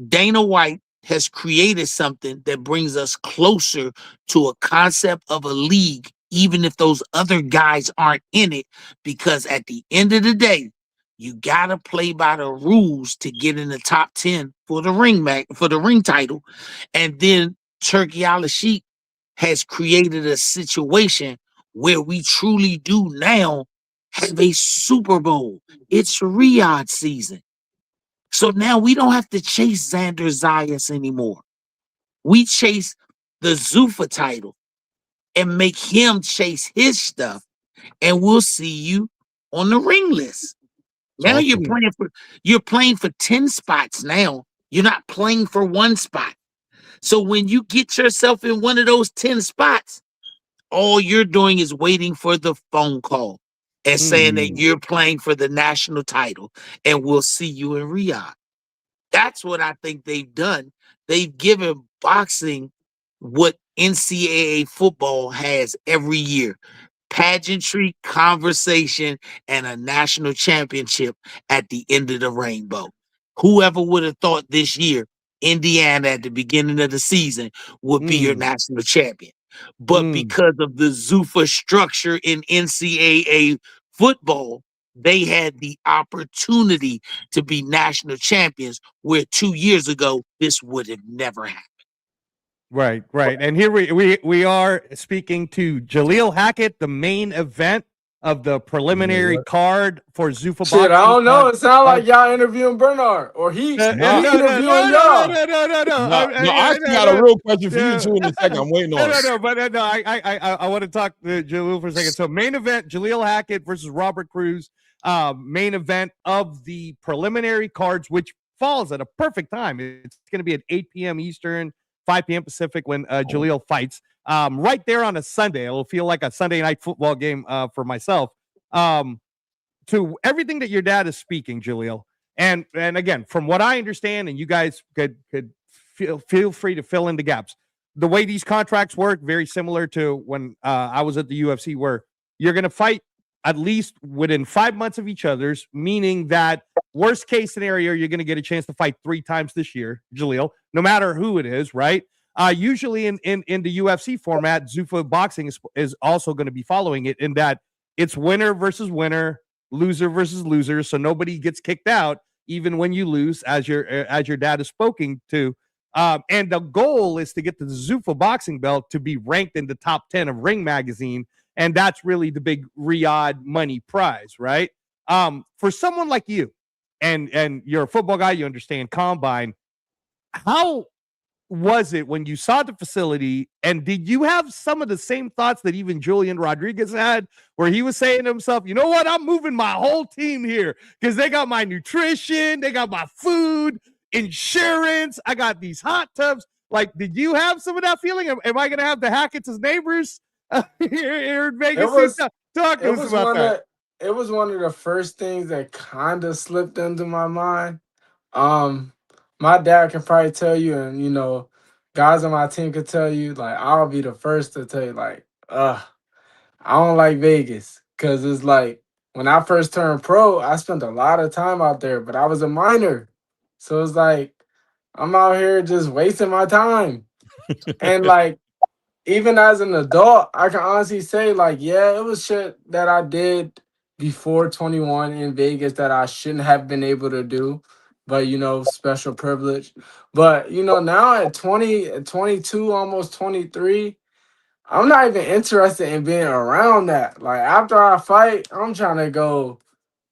Dana White has created something that brings us closer to a concept of a league, even if those other guys aren't in it, because at the end of the day, you gotta play by the rules to get in the top 10 for the ring title. And then Turkey Al-Sheikh has created a situation where we truly do now have a Super Bowl. It's Riyadh season. So now we don't have to chase Xander Zayas anymore. We chase the Zuffa title and make him chase his stuff, and we'll see you on the ring list. Now you're playing for 10 spots now. You're not playing for 1 spot. So when you get yourself in one of those 10 spots, all you're doing is waiting for the phone call and saying that you're playing for the national title, and we'll see you in Riyadh. That's what I think they've done. They've given boxing what NCAA football has every year: pageantry, conversation, and a national championship at the end of the rainbow. Whoever would have thought this year Indiana at the beginning of the season would be your national champion? But because of the Zuffa structure in NCAA football, they had the opportunity to be national champions, where 2 years ago, this would have never happened. Right. And here we are speaking to Jalil Hackett, the main event of the preliminary card for Zuffa boxing. Shit, I don't know. It sounds like y'all interviewing Bernard, or he interviewing y'all. No, I actually got a real question for you two in a second. I'm waiting on it. I want to talk to Jalil for a second. So main event, Jalil Hackett versus Robert CRUZ. Main event of the preliminary cards, which falls at a perfect time. It's going to be at 8 p.m. Eastern, 5 p.m. Pacific when Jalil fights. Right there on a Sunday. It'll feel like a Sunday night football game for myself. To everything that your dad is speaking, Jalil, and again, from what I understand, and you guys could feel free to fill in the gaps. The way these contracts work, very similar to when I was at the UFC, where you're going to fight at least within 5 months of each other's, meaning that worst case scenario, you're going to get a chance to fight 3 times this year, Jalil, no matter who it is, right? Usually in the UFC format, Zuffa Boxing is also going to be following it in that it's winner versus winner, loser versus loser, so nobody gets kicked out even when you lose, as your dad is spoken to. And the goal is to get the Zuffa boxing belt to be ranked in the top 10 of Ring Magazine, and that's really the big Riyadh money prize, right? For someone like you, and you're a football guy, you understand combine. How was it when you saw the facility, and did you have some of the same thoughts that even Julian Rodriguez had, where he was saying to himself, you know what, I'm moving my whole team here because they got my nutrition, they got my food, insurance, I got these hot tubs. Like, did you have some of that feeling? Am I going to have the Hacketts as neighbors here in Vegas? Talk to us about that. It was one of the first things that kind of slipped into my mind. My dad can probably tell you, and, you know, guys on my team could tell you, like, I'll be the first to tell you, like, I don't like Vegas. Because it's like, when I first turned pro, I spent a lot of time out there, but I was a minor. So it's like, I'm out here just wasting my time. And, like, even as an adult, I can honestly say, like, yeah, it was shit that I did before 21 in Vegas that I shouldn't have been able to do. But, you know, special privilege. But, you know, now at 22, almost 23, I'm not even interested in being around that. Like, after I fight, I'm trying to go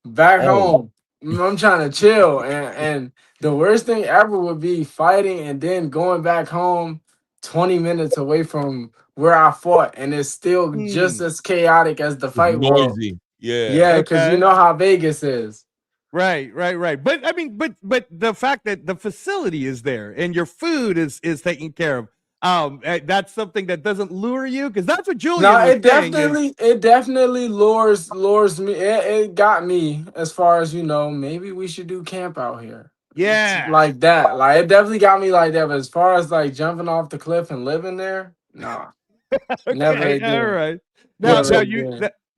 back home. I'm trying to chill. And the worst thing ever would be fighting and then going back home 20 minutes away from where I fought. And it's still just as chaotic as the fight was. Yeah, because you know how Vegas is. Right. But I mean, but the fact that the facility is there and your food is taken care of, that's something that doesn't lure you, because that's what Julian was saying. It definitely lures me. It got me as far as, you know, maybe we should do camp out here. Yeah, it's like that. Like, it definitely got me like that. But as far as like jumping off the cliff and living there, nah, never again. All right.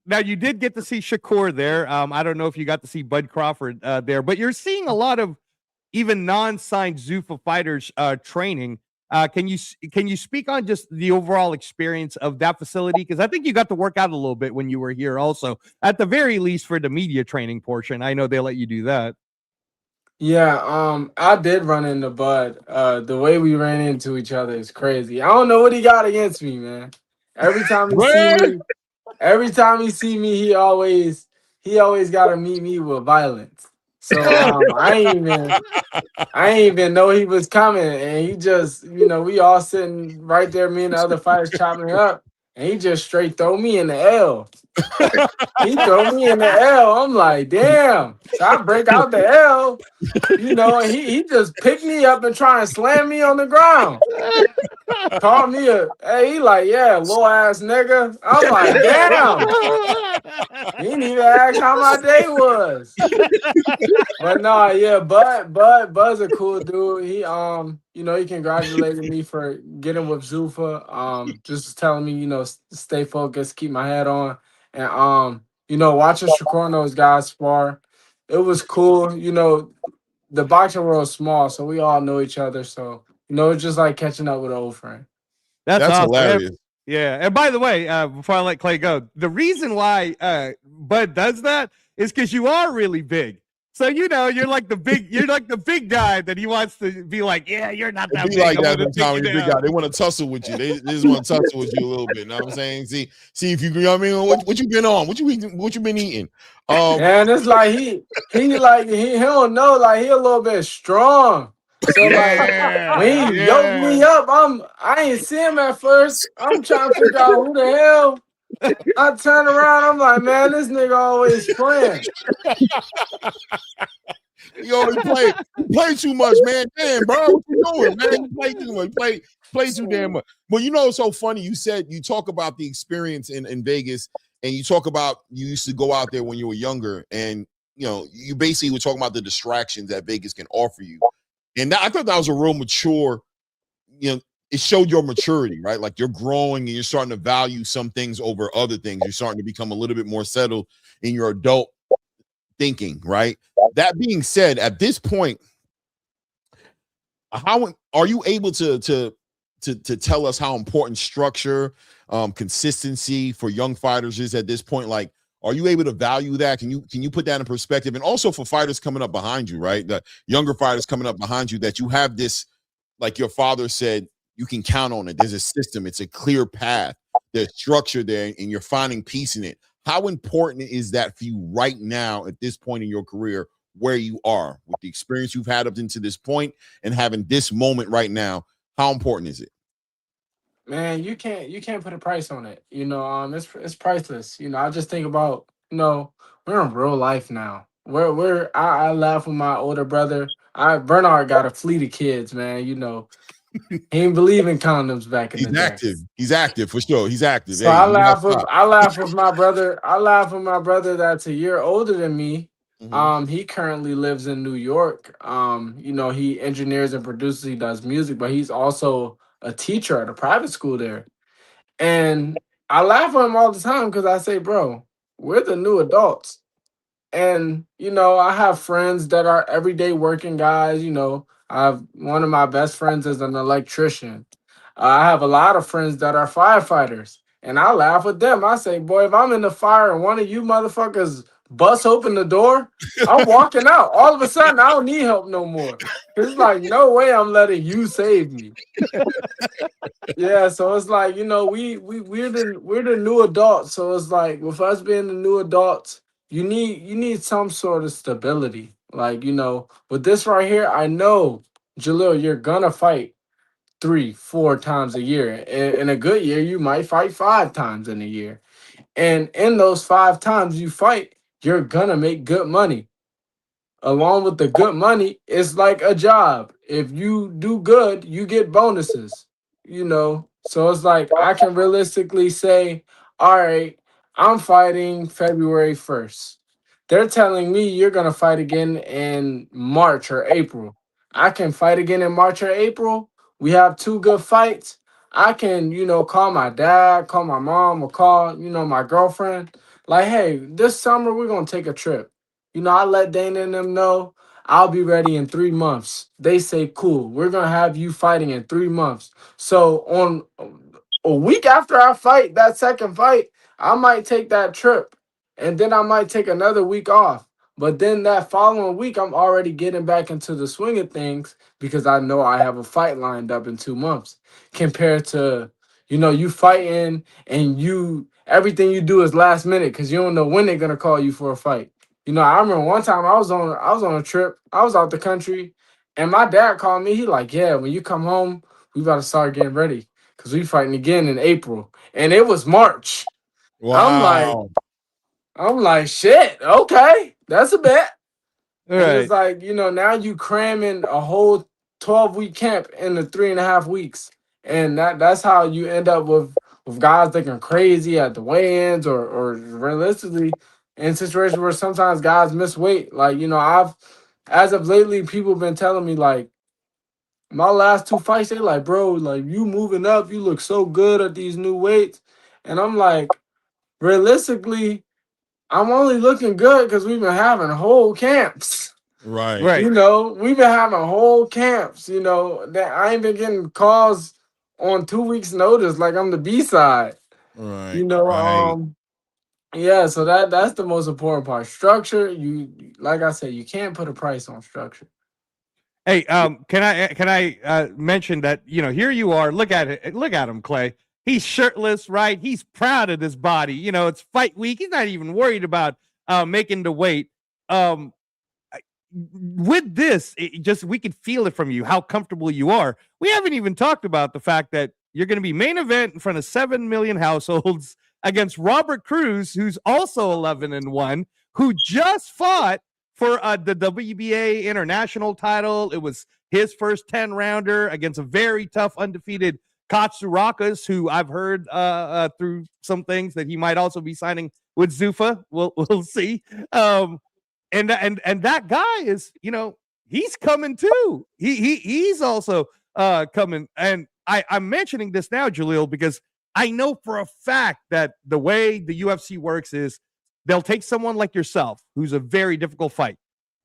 Now you did get to see SHAKUR there. I don't know if you got to see Bud Crawford there, but you're seeing a lot of even non-signed Zuffa fighters training. Can you speak on just the overall experience of that facility? Because I think you got to work out a little bit when you were here also, at the very least for the media training portion. I know they let you do that. Yeah, I did run into Bud. The way we ran into each other is crazy. I don't know what he got against me, man. Every time he see me, he always got to meet me with violence. So I ain't even know he was coming, and he just, you know, we all sitting right there, me and the other fighters chopping it up, and he just straight throw me in the L. He throw me in the L. I'm like, damn. So I break out the L, you know, and he just picked me up and try and slam me on the ground. Call me he like, yeah, little ass nigga. I'm like, damn. He didn't even ask how my day was. But no, yeah, Bud's a cool dude. He you know, he congratulated me for getting with Zuffa. Just telling me, you know, stay focused, keep my head on. And you know, watching SHAKUR and those guys spar, it was cool. You know, the boxing world is small, so we all know each other. So, you know, it's just like catching up with an old friend. That's awesome. Hilarious. Yeah. And by the way, before I let Clay go, the reason why Bud does that is because you are really big. So, you know, you're like the big guy that he wants to be like, yeah, you're not that big. Like that sometimes big guy. They want to tussle with you. They just want to tussle with you a little bit. You know what I'm saying? See if you know what I mean, what you been on, what you been eating. And it's like he don't know, like, he a little bit strong. So like when he yoked me up, I ain't see him at first. I'm trying to figure out who the hell. I turn around, I'm like, man, this nigga always playing. He always playing. play too much, man. Damn, bro, what you doing, man? You play too much. Play too damn much. Well, you know, it's so funny. You said you talk about the experience in Vegas, and you talk about you used to go out there when you were younger, and you know, you basically were talking about the distractions that Vegas can offer you. And I thought that was a real mature, you know, it showed your maturity, right? Like you're growing and you're starting to value some things over other things. You're starting to become a little bit more settled in your adult thinking, right? That being said, at this point, how are you able to tell us how important structure, consistency for young fighters is at this point? Like, are you able to value that? Can you put that in perspective? And also for fighters coming up behind you, right? The younger fighters coming up behind you, that you have this, like your father said, you can count on it. There's a system. It's a clear path. There's structure there, and you're finding peace in it. How important is that for you right now at this point in your career, where you are with the experience you've had up into this point and having this moment right now? How important is it? Man, you can't put a price on it. You know, it's priceless. You know, I just think about, you know, we're in real life now. I laugh with my older brother. Bernard got a fleet of kids, man. You know, he didn't believe in condoms back in the day. He's active for sure. He's active. So I laugh with my brother. I laugh with my brother that's a year older than me. He currently lives in New York. You know, he engineers and produces, he does music, but he's also a teacher at a private school there. And I laugh at him all the time because I say, bro, we're the new adults. And, you know, I have friends that are everyday working guys. You know, I have one of my best friends is an electrician. I have a lot of friends that are firefighters. And I laugh with them. I say, boy, if I'm in the fire and one of you motherfuckers bust open the door, I'm walking out. All of a sudden, I don't need help no more. It's like, no way I'm letting you save me. Yeah, so it's like, you know, we're the new adults. So it's like, with us being the new adults, you need some sort of stability. Like, you know, with this right here, I know, Jalil, you're gonna fight 3-4 times a year. In a good year, you might fight 5 times in a year. And in those 5 times you fight, you're gonna make good money. Along with the good money, it's like a job. If you do good, you get bonuses, you know. So it's like I can realistically say, all right, I'm fighting February 1st. They're telling me you're gonna fight again in March or April. I can fight again in March or April. We have 2 good fights. I can, you know, call my dad, call my mom, or call, you know, my girlfriend. Like, hey, this summer we're gonna take a trip. You know, I let Dana and them know I'll be ready in 3 months. They say, cool, we're gonna have you fighting in 3 months. So on a week after I fight that second fight, I might take that trip, and then I might take another week off. But then that following week, I'm already getting back into the swing of things because I know I have a fight lined up in 2 months. Compared to, you know, you fighting and everything you do is last minute because you don't know when they're gonna call you for a fight. You know, I remember one time I was on a trip. I was out the country, and my dad called me. He like, yeah, when you come home, we got to start getting ready because we fighting again in April, and it was March. Wow. I'm like, shit. Okay, that's a bet. All And right. it's like, you know, now you cramming a whole 12-week camp into 3.5 weeks, and that's how you end up with guys looking crazy at the weigh-ins, or realistically in situations where sometimes guys miss weight. Like, you know, as of lately, people been telling me like my last 2 fights, they like, bro, like you moving up, you look so good at these new weights, and I'm like, realistically, I'm only looking good because we've been having whole camps. Right. You know, we've been having whole camps, you know, that I ain't been getting calls on 2 weeks notice like I'm the B-side. Right. You know, yeah, so that's the most important part. Structure, like I said, you can't put a price on structure. Hey, can I mention that, you know, here you are, look at him, Clay. He's shirtless, right? He's proud of his body. You know, it's fight week. He's not even worried about making the weight. With this, we could feel it from you, how comfortable you are. We haven't even talked about the fact that you're going to be main event in front of 7 million households against Robert CRUZ, who's also 11-1, who just fought for the WBA international title. It was his first 10-rounder against a very tough undefeated Katsurakas, who I've heard through some things that he might also be signing with Zuffa. We'll see. And that guy is, he's coming too. He's also coming. And I'm mentioning this now, Jalil, because I know for a fact that the way the UFC works is they'll take someone like yourself, who's a very difficult fight.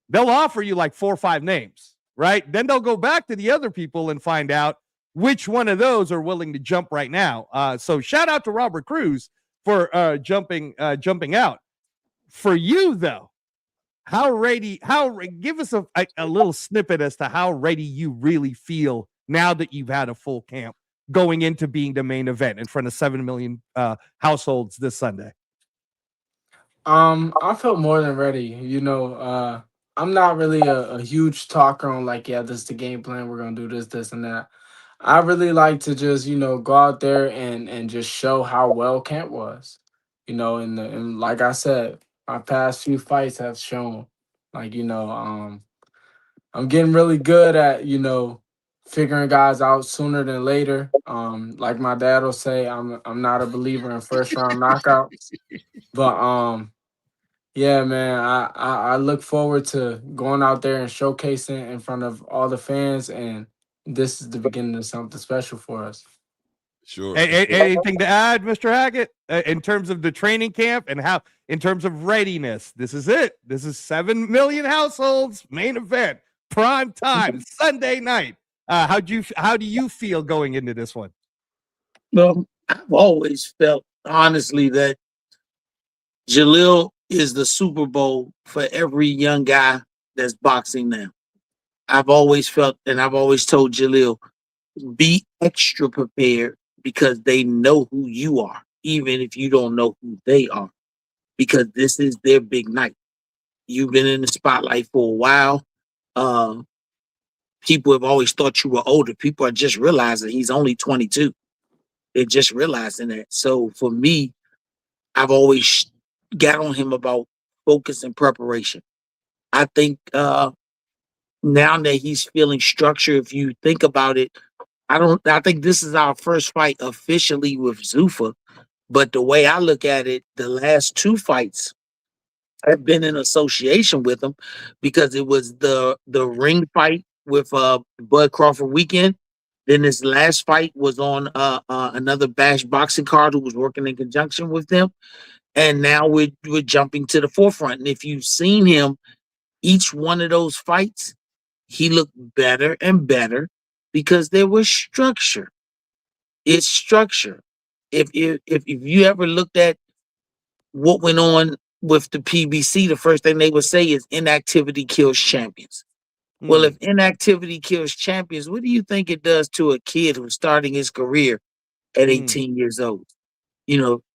They'll offer you like 4 or 5 names, right? Then they'll go back to the other people and find out which one of those are willing to jump right now. So shout out to Robert CRUZ for jumping out. For you, though, give us a little snippet as to how ready you really feel now that you've had a full camp going into being the main event in front of 7 million households this Sunday. I felt more than ready. I'm not really a huge talker on like, yeah, this is the game plan. We're gonna do this, and that. I really like to just, go out there and just show how well camp was. And like I said, my past few fights have shown, like, I'm getting really good at, figuring guys out sooner than later. Like my dad will say, I'm not a believer in first round knockouts. But yeah, man, I look forward to going out there and showcasing in front of all the fans, and this is the beginning of something special for us. Sure. Anything to add, Mr. Hackett, in terms of the training camp and how, in terms of readiness? This is it. This is 7 million households, main event, prime time, Sunday night. How do you feel going into this one? Well, I've always felt, honestly, that Jalil is the Super Bowl for every young guy that's boxing now. I've always felt, and I've always told Jalil, be extra prepared because they know who you are, even if you don't know who they are, because this is their big night. You've been in the spotlight for a while. People have always thought you were older. People are just realizing he's only 22. They're just realizing that. So for me, I've always got on him about focus and preparation. I think now that he's feeling structure, if you think about it, I think this is our first fight officially with Zuffa. But the way I look at it, the last 2 fights have been in association with him, because it was the ring fight with Bud Crawford weekend. Then this last fight was on another Bash boxing card who was working in conjunction with them. And now we're jumping to the forefront. And if you've seen him, each one of those fights, he looked better and better because there was structure. It's structure. If you ever looked at what went on with the PBC, the first thing they would say is inactivity kills champions. Well, if inactivity kills champions, what do you think it does to a kid who's starting his career at 18 years old?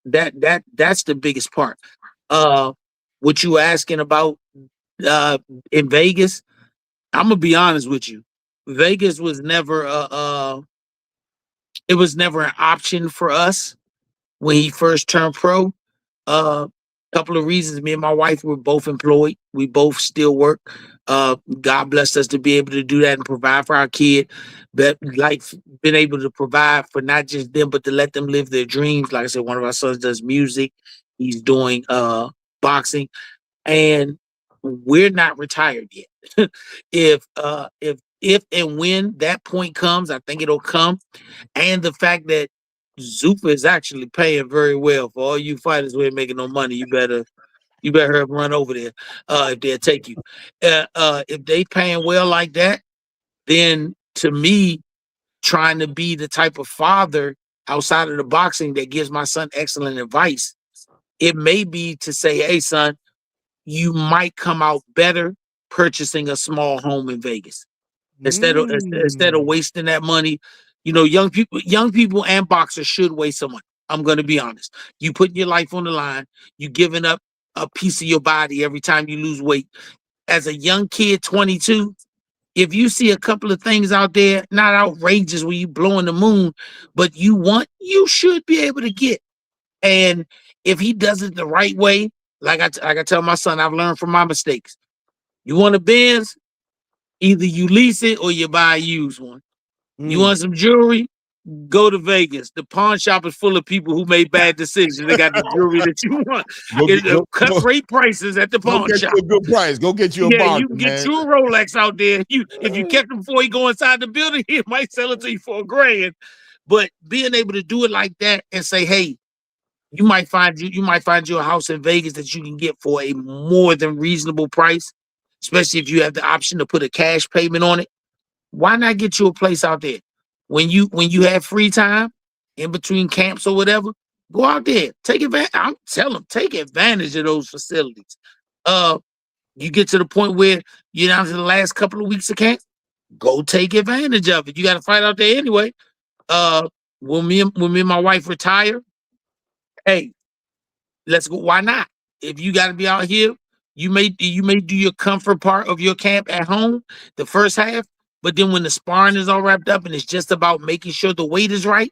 That's the biggest part. What you asking about in Vegas, I'm gonna be honest with you. Vegas was never it was never an option for us when he first turned pro. Couple of reasons. Me and my wife were both employed. We both still work. God blessed us to be able to do that and provide for our kid. But like been able to provide for not just them, but to let them live their dreams. Like I said, one of our sons does music. He's doing boxing, and we're not retired yet. If and when that point comes, I think it'll come. And the fact that Zuffa is actually paying very well for all you fighters who ain't making no money. You better hurry up and run over there if they'll take you. If they paying well like that, then to me, trying to be the type of father outside of the boxing that gives my son excellent advice, it may be to say, hey, son, you might come out better purchasing a small home in Vegas instead of wasting that money. Young people and boxers should waste some money. I'm going to be honest. You putting your life on the line. You giving up a piece of your body every time you lose weight. As a young kid, 22, if you see a couple of things out there, not outrageous where you blowing the moon, but you should be able to get. And if he does it the right way, like I tell my son, I've learned from my mistakes. You want a Benz? Either you lease it or you buy a used one. You want some jewelry? Go to Vegas. The pawn shop is full of people who made bad decisions. They got the jewelry that you want. Cut rate prices at the pawn shop. Go get you a good price. Go get you a Yeah, box, you can get man. you a Rolex out there. If you kept them before you go inside the building, he might sell it to you for $1,000. But being able to do it like that and say, hey, you might find you a house in Vegas that you can get for a more than reasonable price, especially if you have the option to put a cash payment on it. Why not get you a place out there? When you have free time in between camps or whatever, go out there. Take advantage. I'm telling them, take advantage of those facilities. You get to the point where you're down to the last couple of weeks of camp, go take advantage of it. You got to fight out there anyway. When me and my wife retire, hey, let's go. Why not? If you got to be out here, you may do your comfort part of your camp at home the first half, but then when the sparring is all wrapped up and it's just about making sure the weight is right,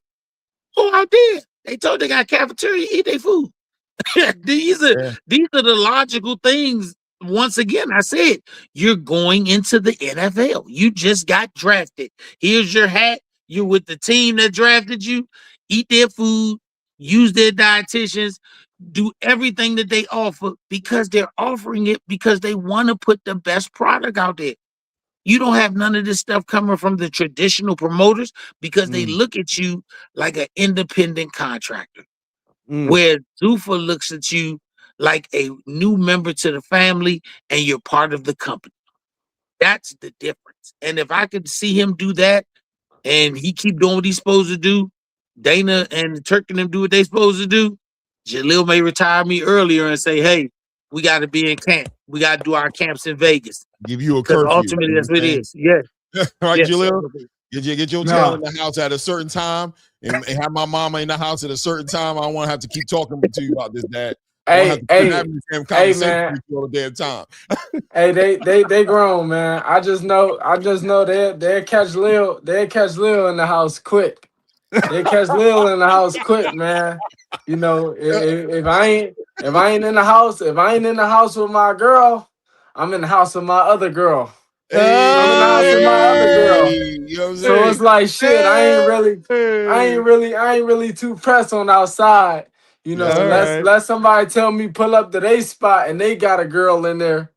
go out there. They got a cafeteria, eat their food. These are the logical things. Once again, I said you're going into the NFL. You just got drafted. Here's your hat. You're with the team that drafted you. Eat their food. Use their dietitians. Do everything that they offer because they're offering it because they want to put the best product out there. You don't have none of this stuff coming from the traditional promoters because they look at you like an independent contractor. Where Zuffa looks at you like a new member to the family and you're part of the company. That's the difference. And if I could see him do that and he keep doing what he's supposed to do, Dana and the Turk and them do what they supposed to do, Jalil may retire me earlier and say, hey, we got to be in camp. We got to do our camps in Vegas. Give you a curfew. Ultimately, that's what it is. Yes. All right, yes. Jalil. Get your tail in the house at a certain time and have my mama in the house at a certain time. I don't want to have to keep talking to you about this, Dad. Hey, man. All the damn time. Hey, they grown, man. I just know they'll catch Lil. They'll catch Lil in the house quick. They catch Lil in the house quick, man. You know, if I ain't in the house with my girl, I'm in the house with my other girl. I'm in the house with my other girl. You know what I'm saying? So it's like shit. I ain't really too pressed on outside. You know, let somebody tell me pull up to their spot and they got a girl in there.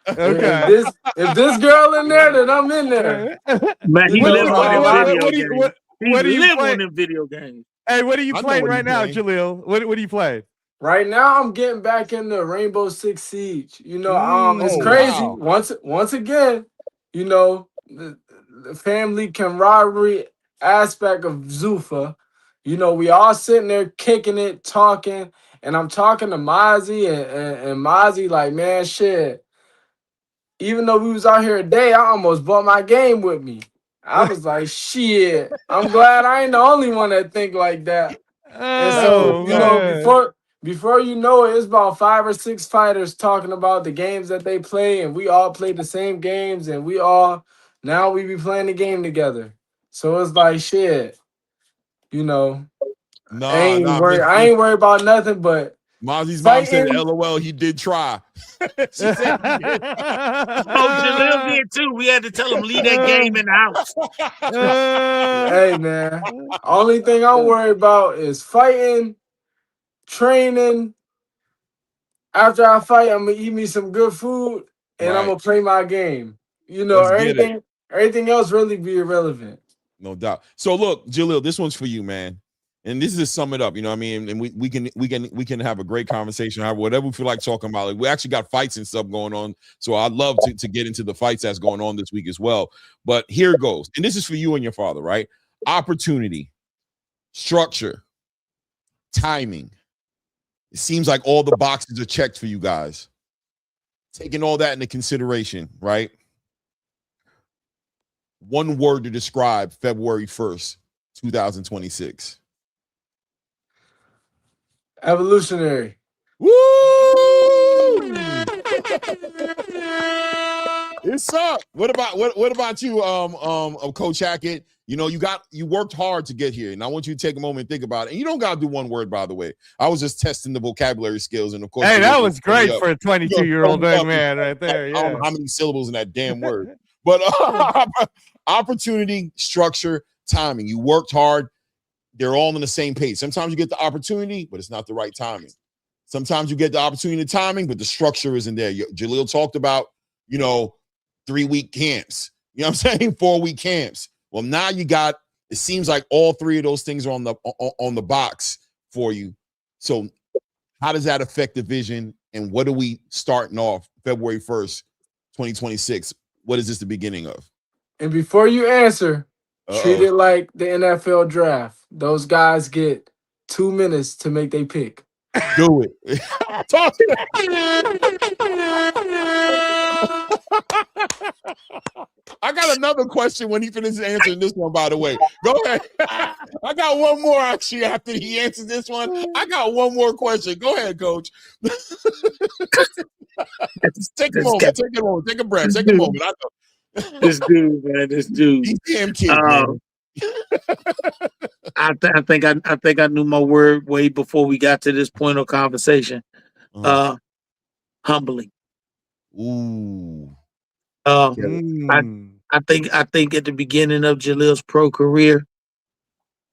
Okay. If this girl in there, then I'm in there. Man, he live on them video games. What do you play? On them video games. Hey, what are you playing right now, Jalil? What are you playing? Right now, I'm getting back into Rainbow Six Siege. You know, it's crazy. Wow. Once again, you know, the family camaraderie aspect of Zuffa. You know, we all sitting there kicking it, talking, and I'm talking to Mozzie and Mozzie like, man, shit. Even though we was out here a day, I almost brought my game with me. I was like, shit. I'm glad I ain't the only one that think like that. And so, you know, before you know it, it's about 5 or 6 fighters talking about the games that they play, and we all play the same games, and now we be playing the game together. So it's like shit, you know. I ain't worried about nothing, but Mozzie's mom said, LOL, he did try. She said he did. Jalil did too. We had to tell him leave that game in the house. Hey man, only thing I'm worried about is fighting, training. After I fight, I'm gonna eat me some good food and I'm gonna play my game. You know, everything else really be irrelevant. No doubt. So look, Jalil, this one's for you, man. And this is to sum it up, you know what I mean? And we can have a great conversation, have whatever we feel like talking about. Like, we actually got fights and stuff going on. So I'd love to get into the fights that's going on this week as well. But here it goes. And this is for you and your father, right? Opportunity, structure, timing. It seems like all the boxes are checked for you guys. Taking all that into consideration, right? One word to describe February 1st, 2026. Evolutionary. Woo! It's up. What about you, Coach Hackett? You know, you worked hard to get here, and I want you to take a moment and think about it. And you don't gotta do one word, by the way. I was just testing the vocabulary skills, and of course, Hey, that was great for a 22-year-old young young man right there. I don't Yeah. know how many syllables in that damn word. But opportunity, structure, timing. You worked hard. They're all on the same page. Sometimes you get the opportunity, but it's not the right timing. Sometimes you get the opportunity and timing, but the structure isn't there. Jalil talked about, 3-week camps. You know what I'm saying? 4-week camps. Well, now it seems like all three of those things are on the box for you. So how does that affect the vision? And what are we starting off February 1st, 2026? What is this the beginning of? And before you answer, treat it like the NFL draft. Those guys get 2 minutes to make their pick. Do it. Talk to that. I got another question when he finishes answering this one, by the way. Go ahead. I got one more actually after he answers this one. I got one more question. Go ahead, Coach. Take a moment. Take a breath. Take a moment. This dude, man. This dude. These damn kids, man. I think I knew my word way before we got to this point of conversation. Humbling. Ooh. I think at the beginning of Jalil's pro career,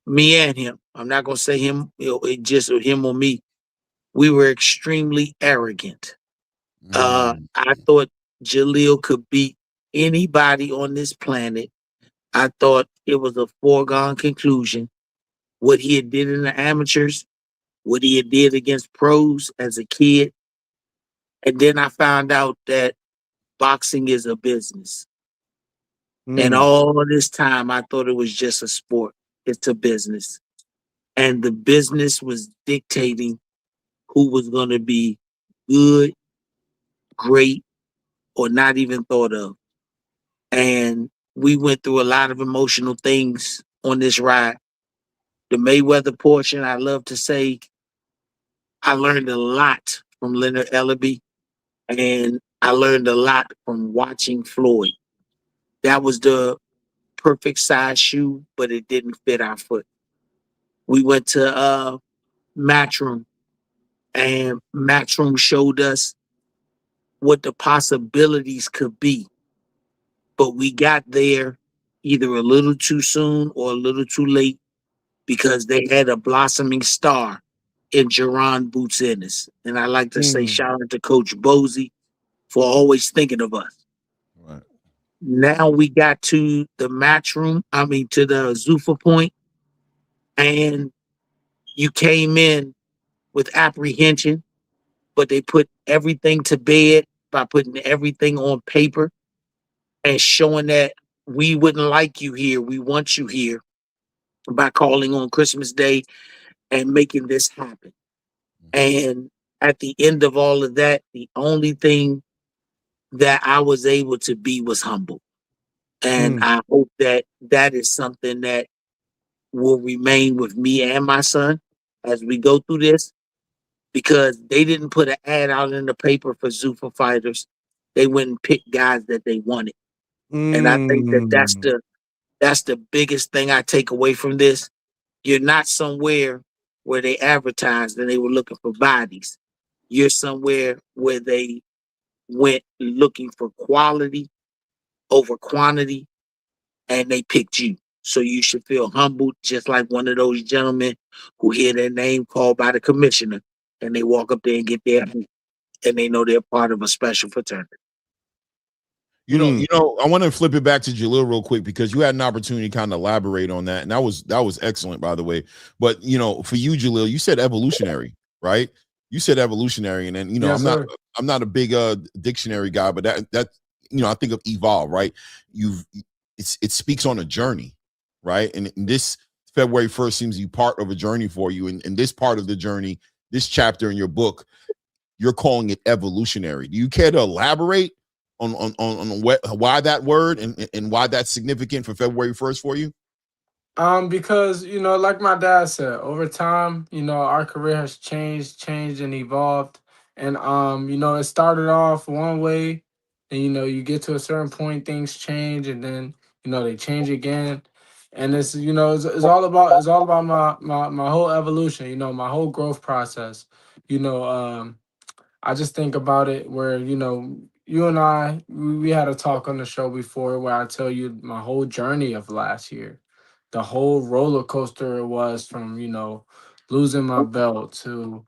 me and him, I'm not gonna say him, just him or me, we were extremely arrogant. I thought Jalil could beat anybody on this planet. I thought it was a foregone conclusion. What he had did in the amateurs, what he had did against pros as a kid. And then I found out that boxing is a business. And all of this time, I thought it was just a sport. It's a business. And the business was dictating who was going to be good, great, or not even thought of. And we went through a lot of emotional things on this ride. The Mayweather portion, I love to say, I learned a lot from Leonard Ellaby, and I learned a lot from watching Floyd. That was the perfect size shoe, but it didn't fit our foot. We went to Matchroom, and Matchroom showed us what the possibilities could be. But we got there either a little too soon or a little too late because they had a blossoming star in Jerron Boots Ennis. And I like to say shout out to Coach Bosey for always thinking of us. Right. Now we got to the Matchroom, to the Zuffa point, and you came in with apprehension, but they put everything to bed by putting everything on paper and showing that we wouldn't like you here. We want you here by calling on Christmas Day and making this happen. And at the end of all of that, the only thing that I was able to be was humble. And I hope that that is something that will remain with me and my son as we go through this, because they didn't put an ad out in the paper for Zuffa fighters. They went and picked guys that they wanted. And I think that that's the biggest thing I take away from this. You're not somewhere where they advertised and they were looking for bodies. You're somewhere where they went looking for quality over quantity, and they picked you. So you should feel humbled, just like one of those gentlemen who hear their name called by the commissioner, and they walk up there and get their, and they know they're part of a special fraternity. You know, I want to flip it back to Jalil real quick because you had an opportunity to kind of elaborate on that, and that was excellent, by the way. But for you, Jalil, you said evolutionary, right? You said evolutionary, and then yes, I'm not a big dictionary guy, but that I think of evolve, right? It speaks on a journey, right? And this February 1st seems to be part of a journey for you, and this part of the journey, this chapter in your book, you're calling it evolutionary. Do you care to elaborate on why that word and why that's significant for February 1st for you? Because like my dad said, over time, our career has changed and evolved, and it started off one way, and you get to a certain point, things change, and then they change again, and it's all about my whole evolution, my whole growth process. you know um I just think about it where, you and I, we had a talk on the show before where I tell you my whole journey of last year, the whole roller coaster it was from, losing my belt to,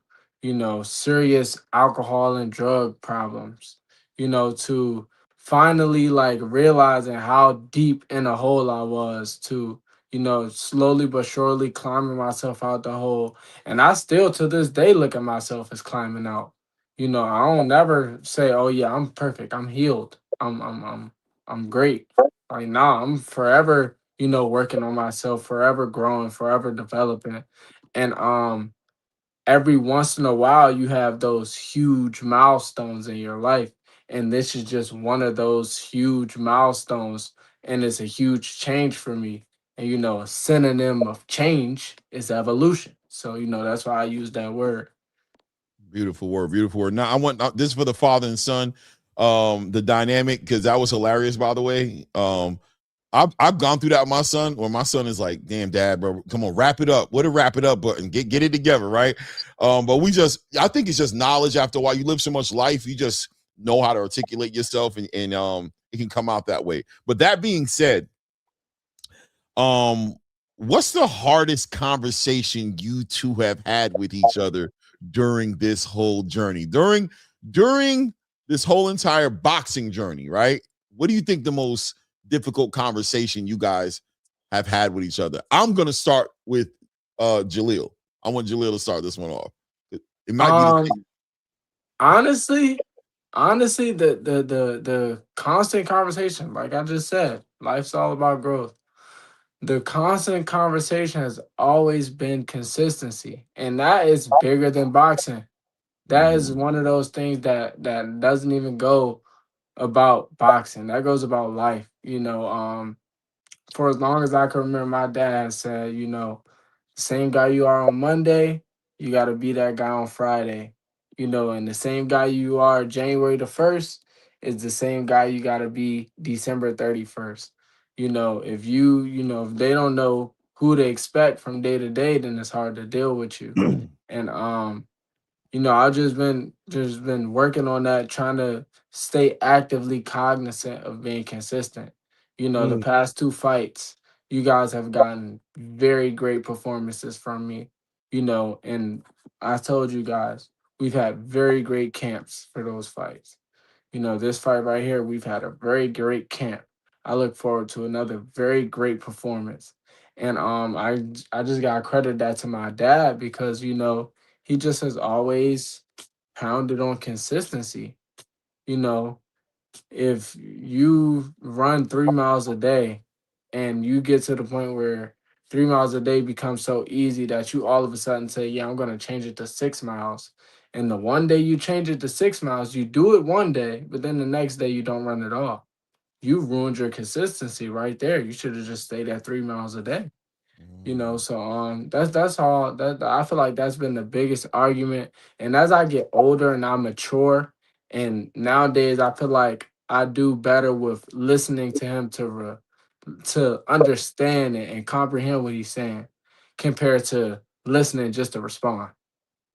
serious alcohol and drug problems, to finally like realizing how deep in a hole I was to, slowly but surely climbing myself out the hole. And I still to this day look at myself as climbing out. I don't never say, "Oh yeah, I'm perfect. I'm healed. I'm great." Like, nah, I'm forever, working on myself, forever growing, forever developing. And every once in a while you have those huge milestones in your life. And this is just one of those huge milestones. And it's a huge change for me. And a synonym of change is evolution. So, that's why I use that word. Beautiful word, beautiful word. Now I want this for the father and son, the dynamic, because that was hilarious, by the way. I've gone through that with my son, where my son is like, "Damn, dad, bro, come on, wrap it up. What a wrap it up button, get it together, right?" But I think it's just knowledge. After a while, you live so much life, you just know how to articulate yourself, and it can come out that way. But that being said, what's the hardest conversation you two have had with each other during this whole journey, during this whole entire boxing journey, right? What do you think the most difficult conversation you guys have had with each other? I'm gonna start with Jalil. I want Jalil to start this one off. It might be honestly, the constant conversation, like I just said, life's all about growth. The constant conversation has always been consistency, and that is bigger than boxing. That is one of those things that doesn't even go about boxing. That goes about life. For as long as I can remember, my dad said, same guy you are on Monday, you got to be that guy on Friday. And the same guy you are January the 1st is the same guy you got to be December 31st. If they don't know who to expect from day to day, then it's hard to deal with you. And I've just been working on that, trying to stay actively cognizant of being consistent. The past 2 fights, you guys have gotten very great performances from me. And I told you guys, we've had very great camps for those fights. This fight right here, we've had a very great camp. I look forward to another very great performance. And I just gotta credit that to my dad because he just has always pounded on consistency. If you run 3 miles a day and you get to the point where 3 miles a day becomes so easy that you all of a sudden say, "Yeah, I'm going to change it to 6 miles." And the one day you change it to 6 miles, you do it one day, but then the next day you don't run at all. You ruined your consistency right there. You should have just stayed at 3 miles a day. So that's all that I feel like that's been the biggest argument. And as I get older and I mature, and nowadays I feel like I do better with listening to him to understand and comprehend what he's saying compared to listening just to respond.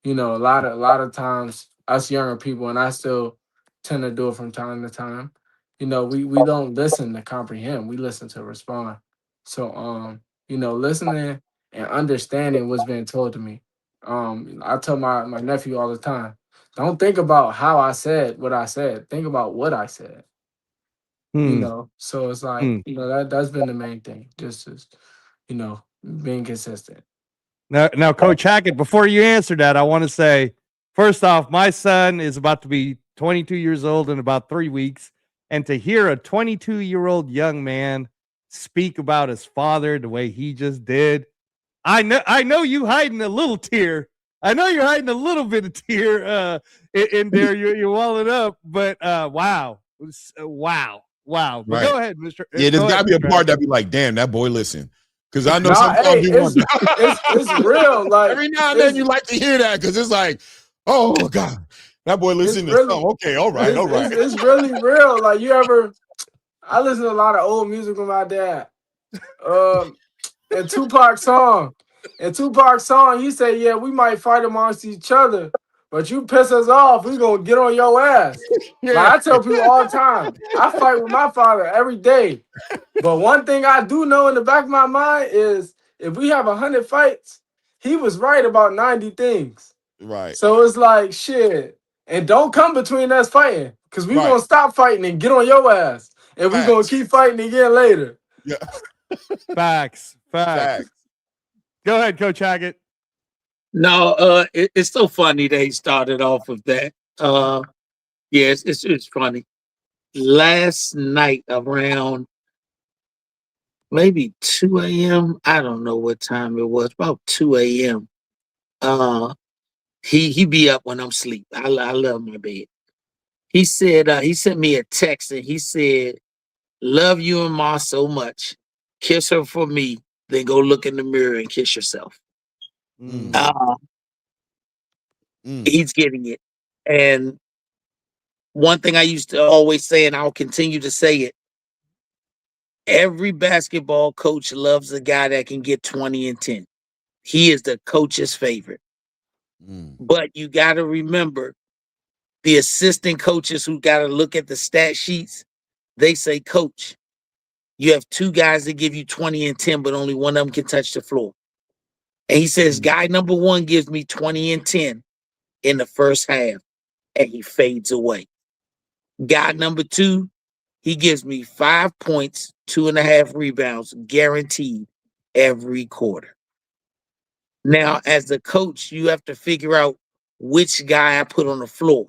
A lot of times us younger people, and I still tend to do it from time to time, we don't listen to comprehend, we listen to respond. So listening and understanding what's being told to me. I tell my nephew all the time, don't think about how I said what I said, think about what I said. So it's like, that's been the main thing, just as being consistent. Now, Coach Hackett, before you answer that, I want to say, first off, my son is about to be 22 years old in about 3 weeks. And to hear a 22-year-old young man speak about his father the way he just did, I know you hiding a little tear. I know you're hiding a little bit of tear in there. You're walling up, but wow. But right. Go ahead, Mr. Yeah, there's got to be a part that be like, "Damn, that boy listen." Because I know sometimes it's real. Like every now and then you like to hear that because it's like, "Oh God, That boy It's listening to really, something. Okay, all right, all right. it's really real. Like I listen to a lot of old music with my dad. And Tupac song, he said, "Yeah, we might fight amongst each other, but you piss us off, we gonna get on your ass." Yeah. Like I tell people all the time, I fight with my father every day. But one thing I do know in the back of my mind is if we have 100 fights, he was right about 90 things. Right. So it's like shit. And don't come between us fighting. Cause we Right. gonna stop fighting and get on your ass. And we gonna Facts. keep fighting again later. Yeah. Facts. Facts. Go ahead, Coach Hackett. No, it's so funny that he started off with that. Yeah, it's funny. Last night around maybe 2 a.m. I don't know what time it was, about 2 a.m. He be up when I'm asleep. I love my bed. He said he sent me a text and he said, "Love you and Ma so much. Kiss her for me. Then go look in the mirror and kiss yourself." He's getting it. And one thing I used to always say, and I'll continue to say it, every basketball coach loves a guy that can get 20 and 10. He is the coach's favorite. But you got to remember, the assistant coaches who got to look at the stat sheets, they say, "Coach, you have two guys that give you 20 and 10, but only one of them can touch the floor." And he says, guy number one gives me 20 and 10 in the first half, and he fades away. Guy number two, he gives me 5 points, 2.5 rebounds, guaranteed every quarter. Now, as a coach, you have to figure out which guy I put on the floor.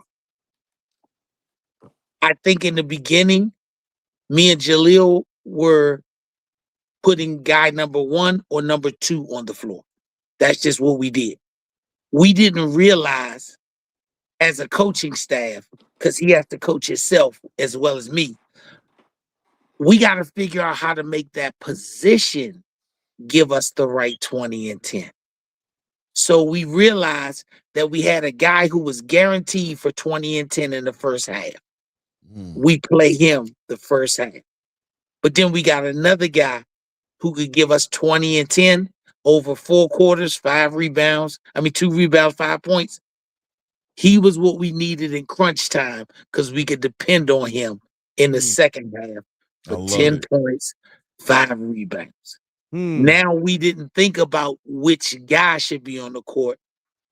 I think in the beginning, me and Jalil were putting guy number one or number two on the floor. That's just what we did. We didn't realize as a coaching staff, because he has to coach himself as well as me, we got to figure out how to make that position give us the right 20 and 10. So we realized that we had a guy who was guaranteed for 20 and 10 in the first half. We play him the first half. But then we got another guy who could give us 20 and 10 over 4 quarters, 2 rebounds, 5 points. He was what we needed in crunch time because we could depend on him in the second half for 10 points, 5 rebounds. Now we didn't think about which guy should be on the court.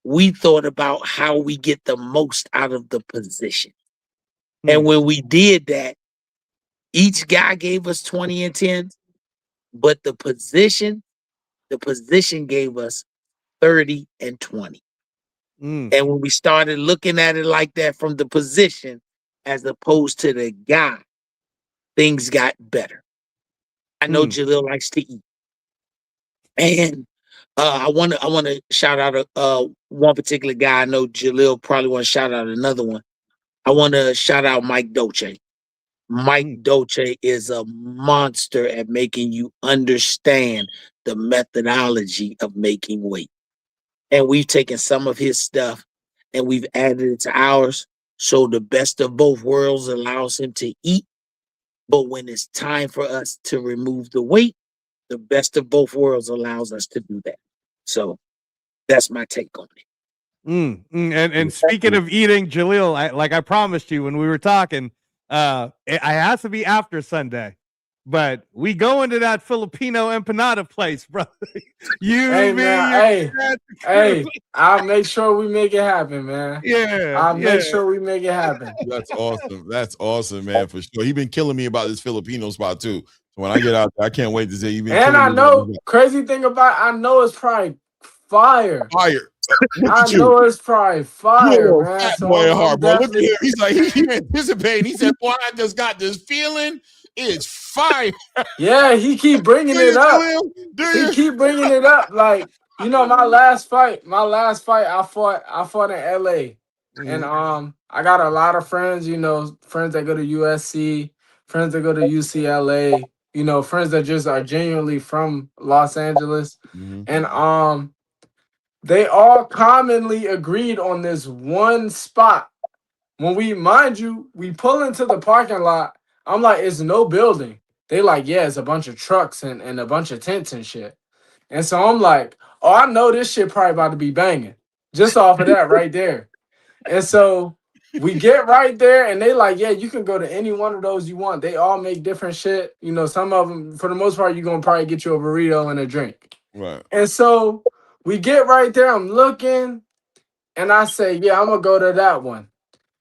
We thought about how we get the most out of the position. And when we did that, each guy gave us 20 and 10, but the position gave us 30 and 20. And when we started looking at it like that from the position as opposed to the guy, things got better. I know Jalil likes to eat. And I want to shout out one particular guy. I know Jalil probably want to shout out another one. I want to shout out Mike Dolce. Mike Dolce is a monster at making you understand the methodology of making weight. And we've taken some of his stuff and we've added it to ours. So the best of both worlds allows him to eat. But when it's time for us to remove the weight, the best of both worlds allows us to do that. So that's my take on it. And speaking of eating, Jalil, I promised you when we were talking, I has to be after Sunday, but we go into that Filipino empanada place, brother. Hey, I'll make sure we make it happen, man. I'll make sure we make it happen. That's awesome. That's awesome, man, for sure. He been killing me about this Filipino spot too. So when I get out there, I can't wait to say. And I know crazy thing about I know it's probably fire. I know it's probably fire, man. Fat So boy at heart, bro. Look at him. He's like he anticipating. He said, "Boy, I just got this feeling. It's fire." Yeah, he keep bringing it up. He keep bringing it up. Like, you know, my last fight, I fought in LA. And I got a lot of friends, you know, friends that go to USC, friends that go to UCLA, you know, friends that just are genuinely from Los Angeles. And they all commonly agreed on this one spot when we, mind you, we pull into the parking lot. I'm like, it's no building. They like, yeah, it's a bunch of trucks and a bunch of tents and shit. And so I'm like, oh, I know this shit probably about to be banging just off of that right there. And so we get right there and they like, yeah, you can go to any one of those you want. They all make different shit. You know, some of them, for the most part, you're going to probably get you a burrito and a drink. Right. And so we get right there. I'm looking and I say, yeah, I'm going to go to that one.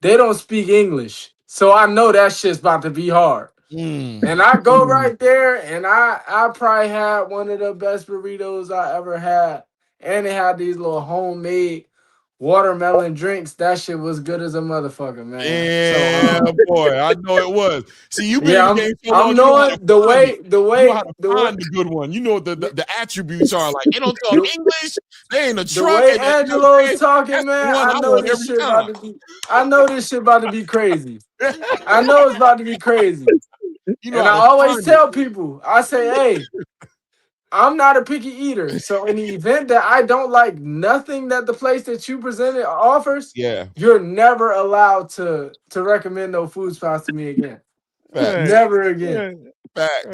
They don't speak English. So I know that shit's about to be hard. And I go right there, and I probably had one of the best burritos I ever had. And they had these little homemade watermelon drinks. That shit was good as a motherfucker, man. Yeah, So, boy, I know it was. See, you've been yeah, in the game so I'm long, knowing the way you know how to find the good one. You know what the attributes are. Like, they don't talk English. They ain't a the truck. way And Angelo is talking, man, I want every time. I know this shit about to be crazy. I know it's about to be crazy. You know And how I to always find tell people, I say, hey, I'm not a picky eater. So in the event that I don't like nothing that the place that you presented offers, Yeah. you're never allowed to recommend no food spots to me again. Fact. Never again. Fact.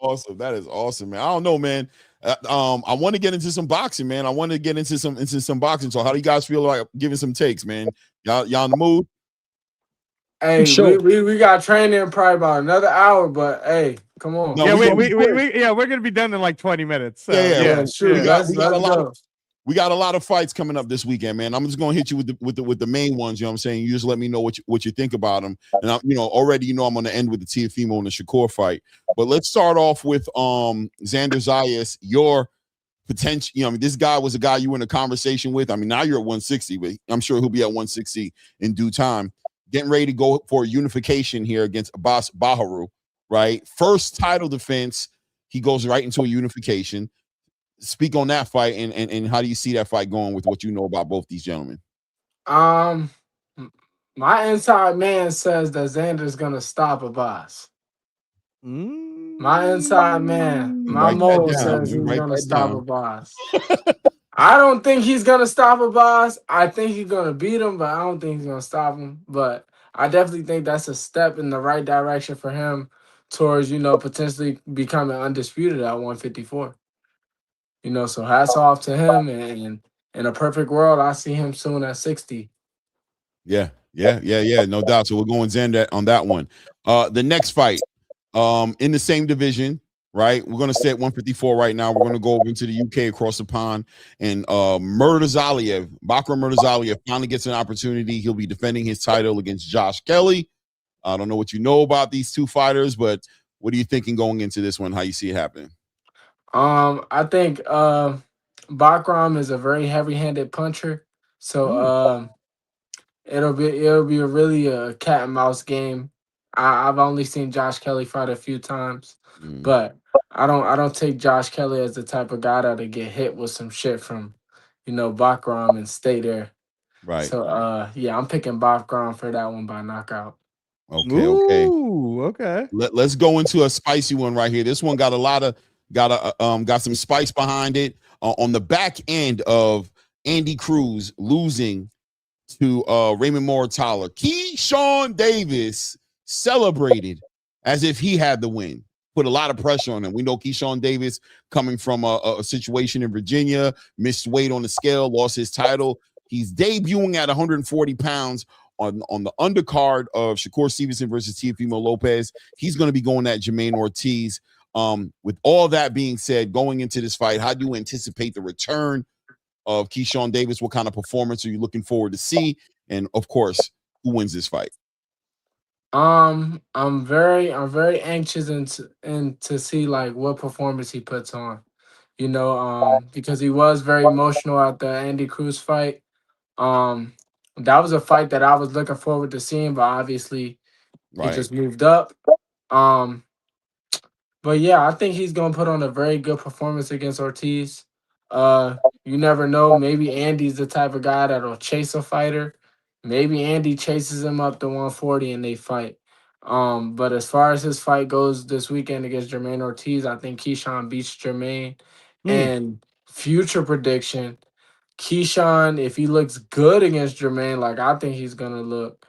Awesome. That is awesome, man. I don't know, man. I want to get into some boxing, man. I want to get into some boxing. So how do you guys feel like giving some takes, man? Y'all in the mood? Hey, Sure. we got training in probably about another hour, but hey, come on. No, Yeah, we we're gonna be done in like 20 minutes. So, yeah. Sure. We got a Let's lot go. we got a lot of fights coming up this weekend, man. I'm just gonna hit you with the main ones. You know what I'm saying? You just let me know what you think about them. And already I'm gonna end with the TEOFIMO and the SHAKUR fight. But let's start off with Xander Zayas, your potential. This guy was a guy you were in a conversation with. I mean, now you're at 160, but I'm sure he'll be at 160 in due time. Getting ready to go for a unification here against Abbas Baharu, right? First title defense, he goes right into a unification. Speak on that fight and how do you see that fight going with what you know about both these gentlemen? My inside man says that Xander's gonna stop Abbas. My inside man, my Write that mole down. says You he's write gonna that stop down. Abbas. I don't think he's gonna stop Abbas. I think he's gonna beat him, but I don't think he's gonna stop him. But I definitely think that's a step in the right direction for him towards, potentially becoming undisputed at 154. So hats off to him, and in a perfect world, I see him soon at 60. Yeah, no doubt. So we're going Xander on that one. The next fight, in the same division, right? We're gonna stay at 154 right now. We're gonna go over into the UK across the pond, and Bakram Murtazaliev finally gets an opportunity. He'll be defending his title against Josh Kelly. I don't know what you know about these two fighters, but what are you thinking going into this one? How you see it happening? I think Bakram is a very heavy-handed puncher, so it'll be a really a cat and mouse game. I've only seen Josh Kelly fight a few times, but I don't take Josh Kelly as the type of guy that'll get hit with some shit from, Bakram and stay there. Right. So yeah, I'm picking Bakram for that one by knockout. Okay. Ooh, okay. Let's go into a spicy one right here. This one got got some spice behind it. On the back end of Andy Cruz losing to Raymond Mortala, KEYSHAWN Davis celebrated as if he had the win. Put a lot of pressure on him. We know KEYSHAWN Davis coming from a situation in Virginia, missed weight on the scale, lost his title. He's debuting at 140 pounds on the undercard of Shakur Stevenson versus TEOFIMO Lopez. He's going to be going at Jamaine Ortiz. With all that being said, going into this fight, how do you anticipate the return of KEYSHAWN Davis? What kind of performance are you looking forward to see? And of course, who wins this fight? I'm very anxious and to see like what performance he puts on. Because he was very emotional at the Andy Cruz fight. That was a fight that I was looking forward to seeing, but obviously he just moved up. But yeah, I think he's gonna put on a very good performance against Ortiz. You never know. Maybe Andy's the type of guy that'll chase a fighter. Maybe Andy chases him up to 140 and they fight. But as far as his fight goes this weekend against Jamaine Ortiz, I think KEYSHAWN beats Jamaine. And future prediction, KEYSHAWN, if he looks good against Jamaine, like I think he's gonna look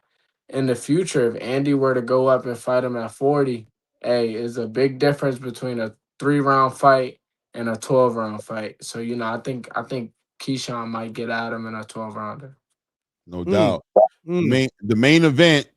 in the future, if Andy were to go up and fight him at 40, hey, is a big difference between a 3-round fight and a 12-round fight. So, I think KEYSHAWN might get at him in a 12-rounder. No doubt. The main event.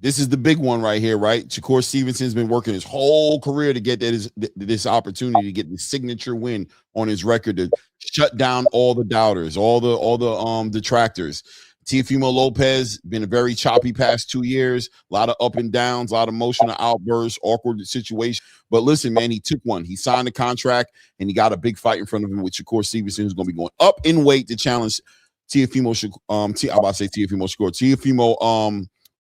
This is the big one right here, right? SHAKUR Stevenson's been working his whole career to get this opportunity to get the signature win on his record to shut down all the doubters, all the detractors. TEOFIMO Lopez been a very choppy past 2 years, a lot of up and downs, a lot of emotional outbursts, awkward situation. But listen, man, he took one. He signed a contract and he got a big fight in front of him with SHAKUR Stevenson, who's going to be going up in weight to challenge TEOFIMO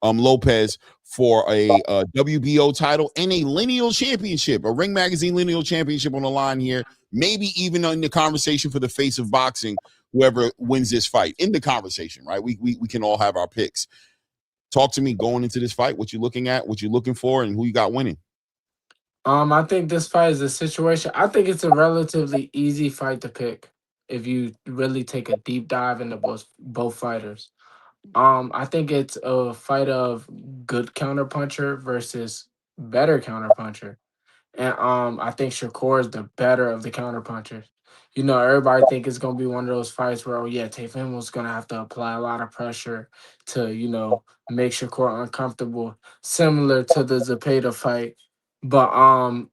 Lopez for a WBO title and a lineal championship, a Ring Magazine lineal championship on the line here. Maybe even in the conversation for the face of boxing, whoever wins this fight in the conversation, right? We can all have our picks. Talk to me going into this fight. What you looking at? What you looking for? And who you got winning? I think this fight is a situation. I think it's a relatively easy fight to pick if you really take a deep dive into both fighters. I think it's a fight of good counterpuncher versus better counterpuncher. And I think Shakur is the better of the counterpunchers. Everybody think it's gonna be one of those fights where, oh yeah, TEOFIMO's gonna have to apply a lot of pressure to, make Shakur uncomfortable, similar to the Zepeda fight. But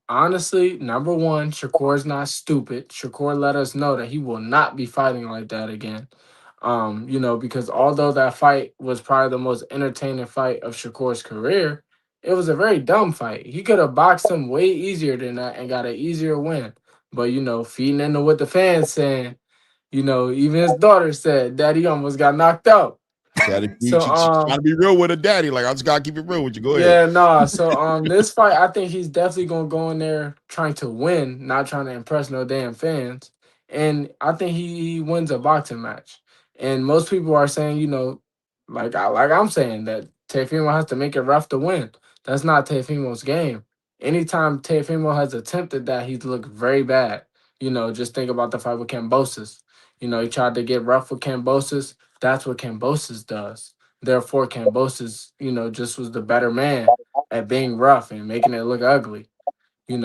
honestly, number one, Shakur's not stupid. Shakur let us know that he will not be fighting like that again. Because although that fight was probably the most entertaining fight of Shakur's career, it was a very dumb fight. He could have boxed him way easier than that and got an easier win. But, feeding into what the fans saying, even his daughter said, Daddy almost got knocked out. Daddy, so trying to be real with a daddy. Like, I just gotta keep it real with you. Go ahead. Yeah, nah. So this fight, I think he's definitely gonna go in there trying to win, not trying to impress no damn fans. And I think he wins a boxing match. And most people are saying, like I'm saying, that TEOFIMO has to make it rough to win. That's not TEOFIMO's game. Anytime TEOFIMO has attempted that, he's looked very bad. Just think about the fight with Kambosos. He tried to get rough with Kambosos. That's what Kambosos does. Therefore, Kambosos, just was the better man at being rough and making it look ugly. He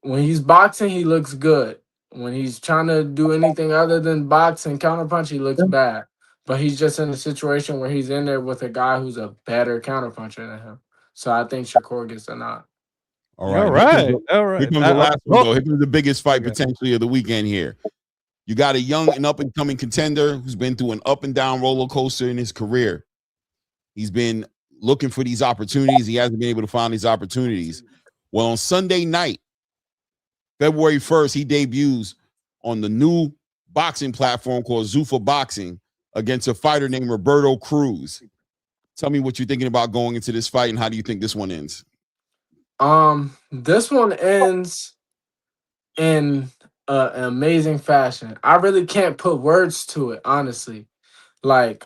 when he's boxing, he looks good. When he's trying to do anything other than box and counterpunch, he looks bad. But he's just in a situation where he's in there with a guy who's a better counterpuncher than him. So I think Shakur gets a nod. All right. All right. Here comes the last one, though. Here comes the biggest fight potentially of the weekend here. You got a young and up-and-coming contender who's been through an up-and-down roller coaster in his career. He's been looking for these opportunities. He hasn't been able to find these opportunities. Well, on Sunday night, February 1st, he debuts on the new boxing platform called Zuffa Boxing against a fighter named Roberto CRUZ. Tell me what you're thinking about going into this fight, and how do you think this one ends? This one ends in an amazing fashion. I really can't put words to it, honestly. Like,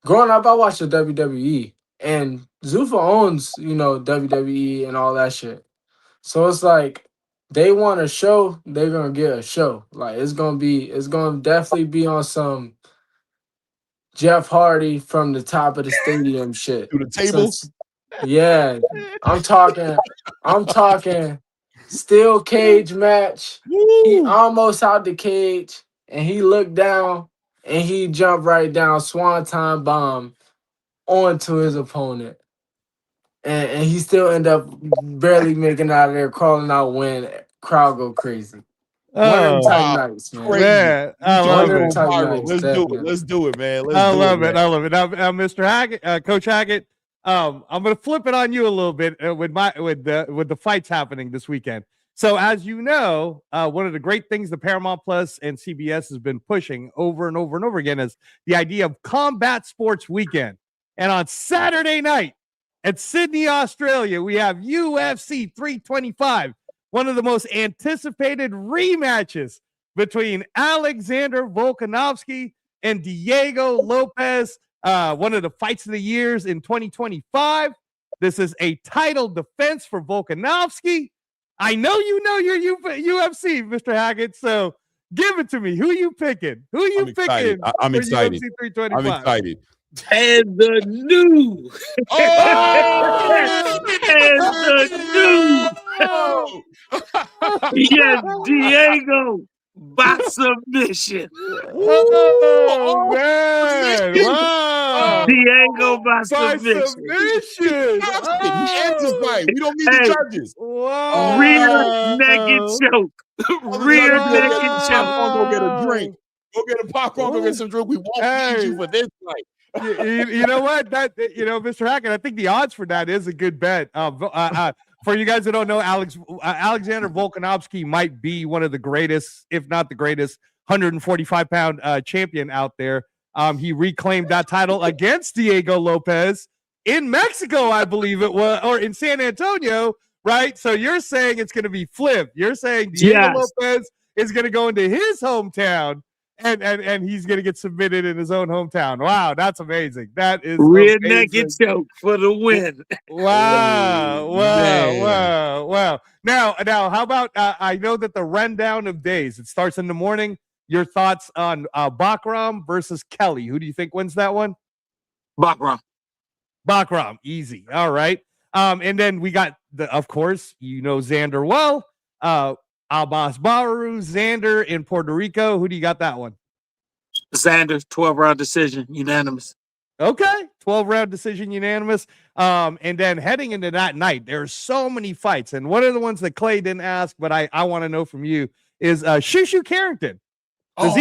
growing up, I watched the WWE, and Zuffa owns, WWE and all that shit. So it's like, they want a show, they're gonna get a show. Like, it's gonna definitely be on some Jeff Hardy from the top of the stadium shit. To the table? Yeah, I'm talking steel cage match. Woo! He almost out the cage, and he looked down, and he jumped right down, swanton bomb onto his opponent. And he still ended up barely making out of there, crawling out when crowd go crazy. One of them type nights, man. Man, I love it. Let's do it, man. I love it. Now, Mr. Hackett, Coach Hackett, I'm going to flip it on you a little bit with the fights happening this weekend. So, as you know, one of the great things the Paramount Plus and CBS has been pushing over and over and over again is the idea of combat sports weekend. And on Saturday night at Sydney, Australia, we have UFC 325, one of the most anticipated rematches between Alexander Volkanovski and Diego Lopez, one of the fights of the years in 2025. This is a title defense for Volkanovski. I know you know your UFC, Mr. Hackett, so Give it to me. Who you picking? Who you I'm excited. picking? I'm for excited. UFC 325? I'm excited. And the new. Oh! And the new. Oh! Yes, Diego by submission. Oh, man. Wow. Diego by By submission. submission. He ends the fight. We don't need Hey. the judges. Wow. Rear naked choke. Rear naked choke. Go get a drink. Go get a popcorn. Go get some drink. We won't need you for this fight. You know what? Mr. Hackett, I think the odds for that is a good bet. For you guys that don't know, Alexander Volkanovski might be one of the greatest, if not the greatest, 145-pound champion out there. He reclaimed that title against Diego Lopez in Mexico, I believe it was, or in San Antonio, right? So you're saying it's going to be flipped. You're saying Diego Lopez is going to go into his hometown and he's going to get submitted in his own hometown. Wow, that's amazing. That is rear naked choke for the win. Wow. Now, how about I know that the rundown of days, it starts in the morning. Your thoughts on Bakram versus Kelly. Who do you think wins that one? Bakram, easy. All right. And then we got of course, Xander well. Abbas Baru, Xander in Puerto Rico. Who do you got that one? Xander, 12-round decision, unanimous. Okay, 12-round decision, unanimous. And then heading into that night, there's so many fights. And one of the ones that Clay didn't ask, but I want to know from you is Shushu Carrington. Does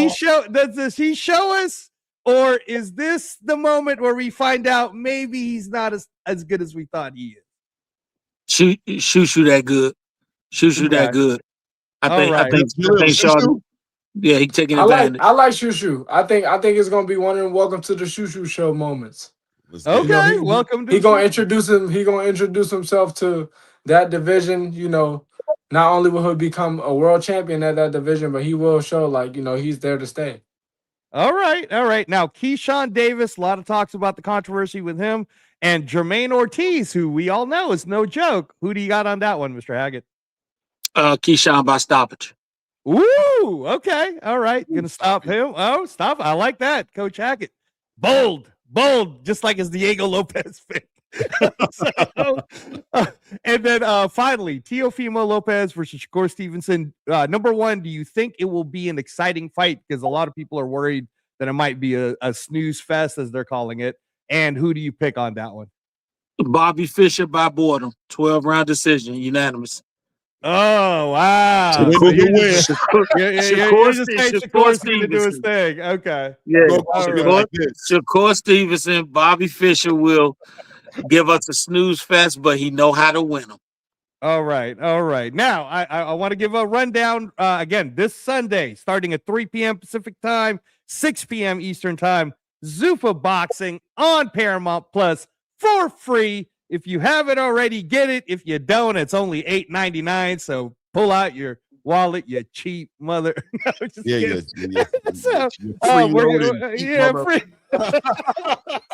he show us, or is this the moment where we find out maybe he's not as good as we thought he is? Shushu that good. Shushu that good. I think Sean. Yeah, he taking advantage. I like Shushu. I think it's gonna be one of them welcome to the Shushu show moments. Okay, welcome to he gonna introduce him. He gonna introduce himself to that division. Not only will he become a world champion at that division, but he will show he's there to stay. All right. Now, KEYSHAWN Davis, a lot of talks about the controversy with him, and Jermaine Ortiz, who we all know is no joke. Who do you got on that one, Mr. Hackett? KEYSHAWN by stoppage. Ooh, okay. All right. Gonna stop him. Oh, stop. I like that, Coach Hackett. Bold, just like his Diego Lopez pick. And then finally, Teofimo Lopez versus Shakur Stevenson. Number one, do you think it will be an exciting fight? Because a lot of people are worried that it might be a snooze fest, as they're calling it. And who do you pick on that one? Bobby Fischer by boredom. 12-round decision, unanimous. Oh, wow. So you're just saying Shakur's going to do his thing. Okay. Yeah. Shakur Stevenson, Bobby Fischer will give us a snooze fest, but he know how to win them. All right. Now, I want to give a rundown again this Sunday, starting at 3 p.m. Pacific time, 6 p.m. Eastern time. Zuffa Boxing on Paramount Plus for free. If you haven't already, get it. If you don't, it's only $8.99. So pull out your wallet, you cheap mother. Yeah. So, free.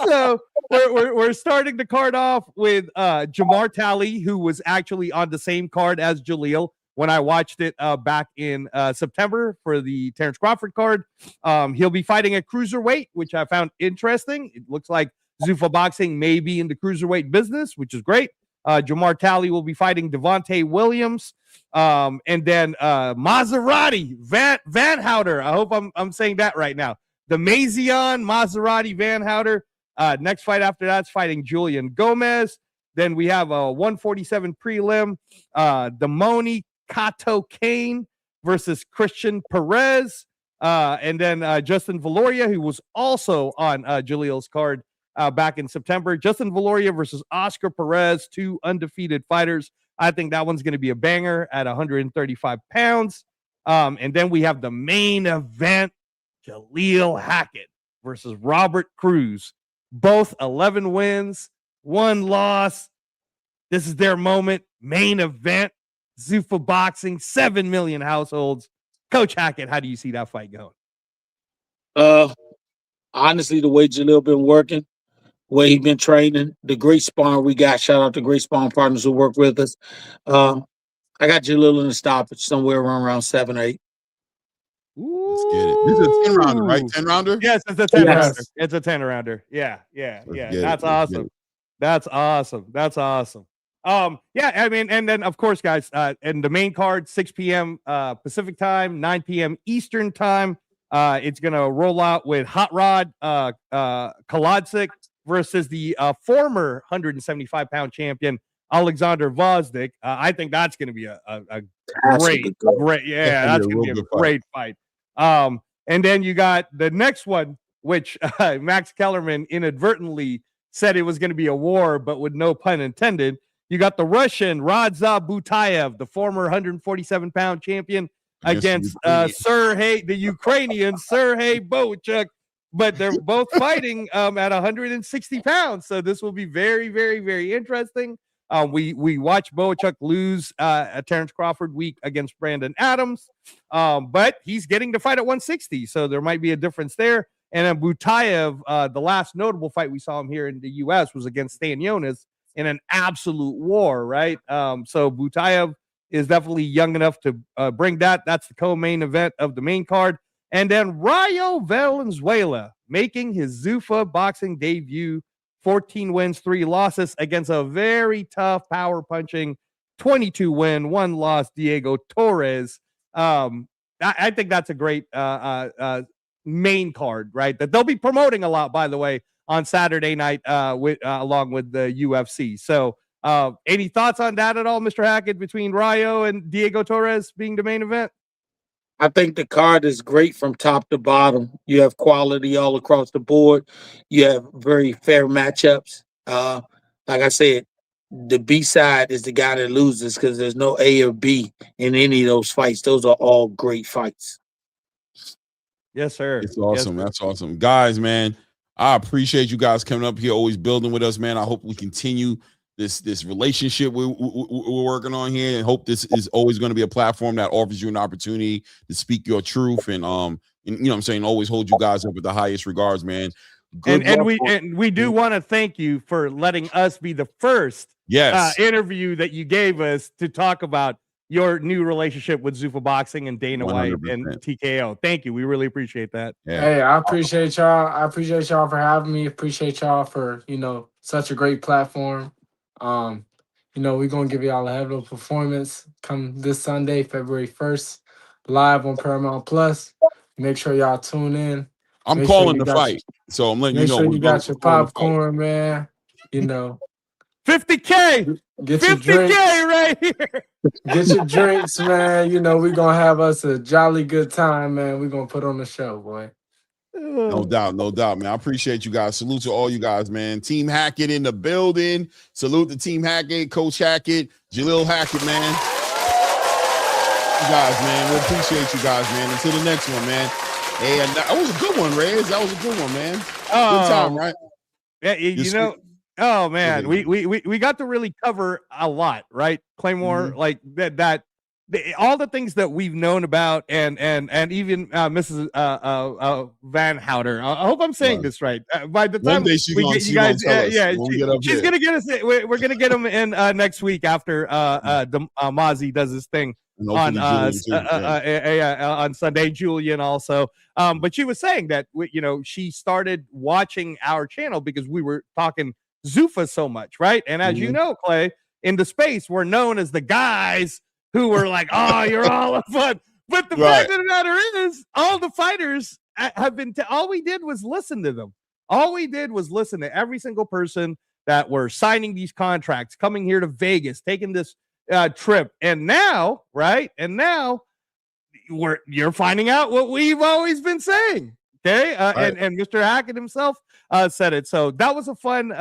So we're starting the card off with Jamar Talley, who was actually on the same card as Jalil when I watched it back in September for the Terrence Crawford card. He'll be fighting at cruiserweight, which I found interesting. It looks like Zuffa Boxing may be in the cruiserweight business, which is great. Jamar Talley will be fighting Devontae Williams. And then Maserati, Van Houter. I hope I'm saying that right now. The Mazion Maserati Van Houter. Next fight after that's fighting Julian Gomez. Then we have a 147 prelim. Damoni Kato Kane versus Christian Perez. And then Justin Valoria, who was also on Jalil's card back in September. Justin Valoria versus Oscar Perez, two undefeated fighters. I think that one's going to be a banger at 135 pounds. And then we have the main event, Jalil Hackett versus Robert CRUZ. Both 11 wins, 1 loss. This is their moment. Main event, Zuffa Boxing, 7 million households. Coach Hackett, how do you see that fight going? Honestly, the way Jalil been working, the way he been training, the great spawn we got. Shout out to great spawn partners who work with us. I got Jalil in the stoppage somewhere around 7 or 8. Let's get it. This is a 10 rounder, right? 10 rounder? Yes, it's a 10 Yes. rounder. It's a 10 rounder. Yeah. That's awesome. That's awesome. That's awesome. Yeah, I mean, and then of course, guys, and the main card, 6 p.m. Pacific time, 9 p.m. Eastern time. It's gonna roll out with Hot Rod Kolodzic versus the former 175-pound champion Alexander Vosnik. I think that's gonna be a great, yeah, that's gonna be a great fight. And then you got the next one, which Max Kellerman inadvertently said it was going to be a war, but with no pun intended. You got the Russian Radza Butayev, the former 147-pound champion, against the Ukrainian Serhey Bochuk, but they're both fighting at 160 pounds. So this will be very, very, very interesting. We watched Bochuk lose a Terrence Crawford week against Brandon Adams, but he's getting to fight at 160, so there might be a difference there. And then Butayev, the last notable fight we saw him here in the U.S. was against Stanionis in an absolute war, right? So Butayev is definitely young enough to bring that. That's the co-main event of the main card. And then Rayo Valenzuela making his Zuffa boxing debut. 14 wins, 3 losses against a very tough power punching 22 win, 1 loss Diego Torres. I think that's a great main card, right? That they'll be promoting a lot, by the way, on Saturday night along with the UFC. So any thoughts on that at all, Mr. Hackett, between Rayo and Diego Torres being the main event? I think the card is great from top to bottom. You have quality all across the board. You have very fair matchups. Like I said, the B side is the guy that loses because there's no A or B in any of those fights. Those are all great fights. Yes, sir. It's awesome. Yes, that's awesome. Guys, man, I appreciate you guys coming up here, always building with us, man. I hope we continue this relationship we're working on here, and hope this is always going to be a platform that offers you an opportunity to speak your truth, and you know what I'm saying, always hold you guys up with the highest regards, man. And we do want to thank you for letting us be the first interview that you gave us to talk about your new relationship with Zuffa Boxing and Dana 100%. White and TKO. Thank you. We really appreciate that. Yeah. Hey, I appreciate y'all. I appreciate y'all for having me. Appreciate y'all for, such a great platform. We're going to give y'all a hell of a performance come this Sunday, February 1st, live on Paramount Plus. Make sure y'all tune in. I'm calling the fight. So I'm letting you know. Make sure you got your popcorn, man. 50K. Get 50K your drinks. right here. Get your drinks, man. We're going to have us a jolly good time, man. We're going to put on the show, boy. No doubt, man. I appreciate you guys. Salute to all you guys, man. Team Hackett in the building. Salute to Team Hackett, Coach Hackett, Jalil Hackett, man. You guys, man. We appreciate you guys, man. Until the next one, man. Hey, that was a good one, Rez. That was a good one, man. Good time, right? Yeah, oh man, we got to really cover a lot, right? Claymore, like that. All the things that we've known about, and even Mrs. Van Houter. I hope I'm saying this right. By the time we get you guys, she's gonna get us. We're gonna get them in next week after Mozzie does his thing on Sunday. Julian also, but she was saying that she started watching our channel because we were talking Zuffa so much, right? And as you know, Clay, in the space, we're known as the guys who were like, oh, you're all fun. But the fact of the matter is, all the fighters have been, all we did was listen to them. All we did was listen to every single person that were signing these contracts, coming here to Vegas, taking this trip. And now, right? And now you're finding out what we've always been saying. Okay. And Mr. Hackett himself said it. So that was a fun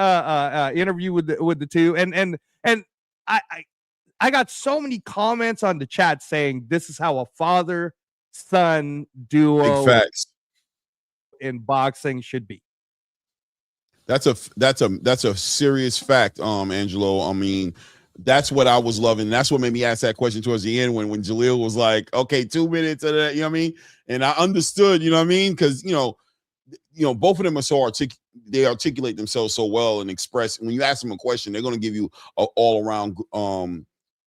interview with the two. And I got so many comments on the chat saying this is how a father-son duo in boxing should be. That's a serious fact, Angelo. I mean, that's what I was loving. That's what made me ask that question towards the end when Jalil was like, okay, 2 minutes of that, you know what I mean? And I understood, you know what I mean? Because both of them are so they articulate themselves so well and express. When you ask them a question, they're going to give you an all-around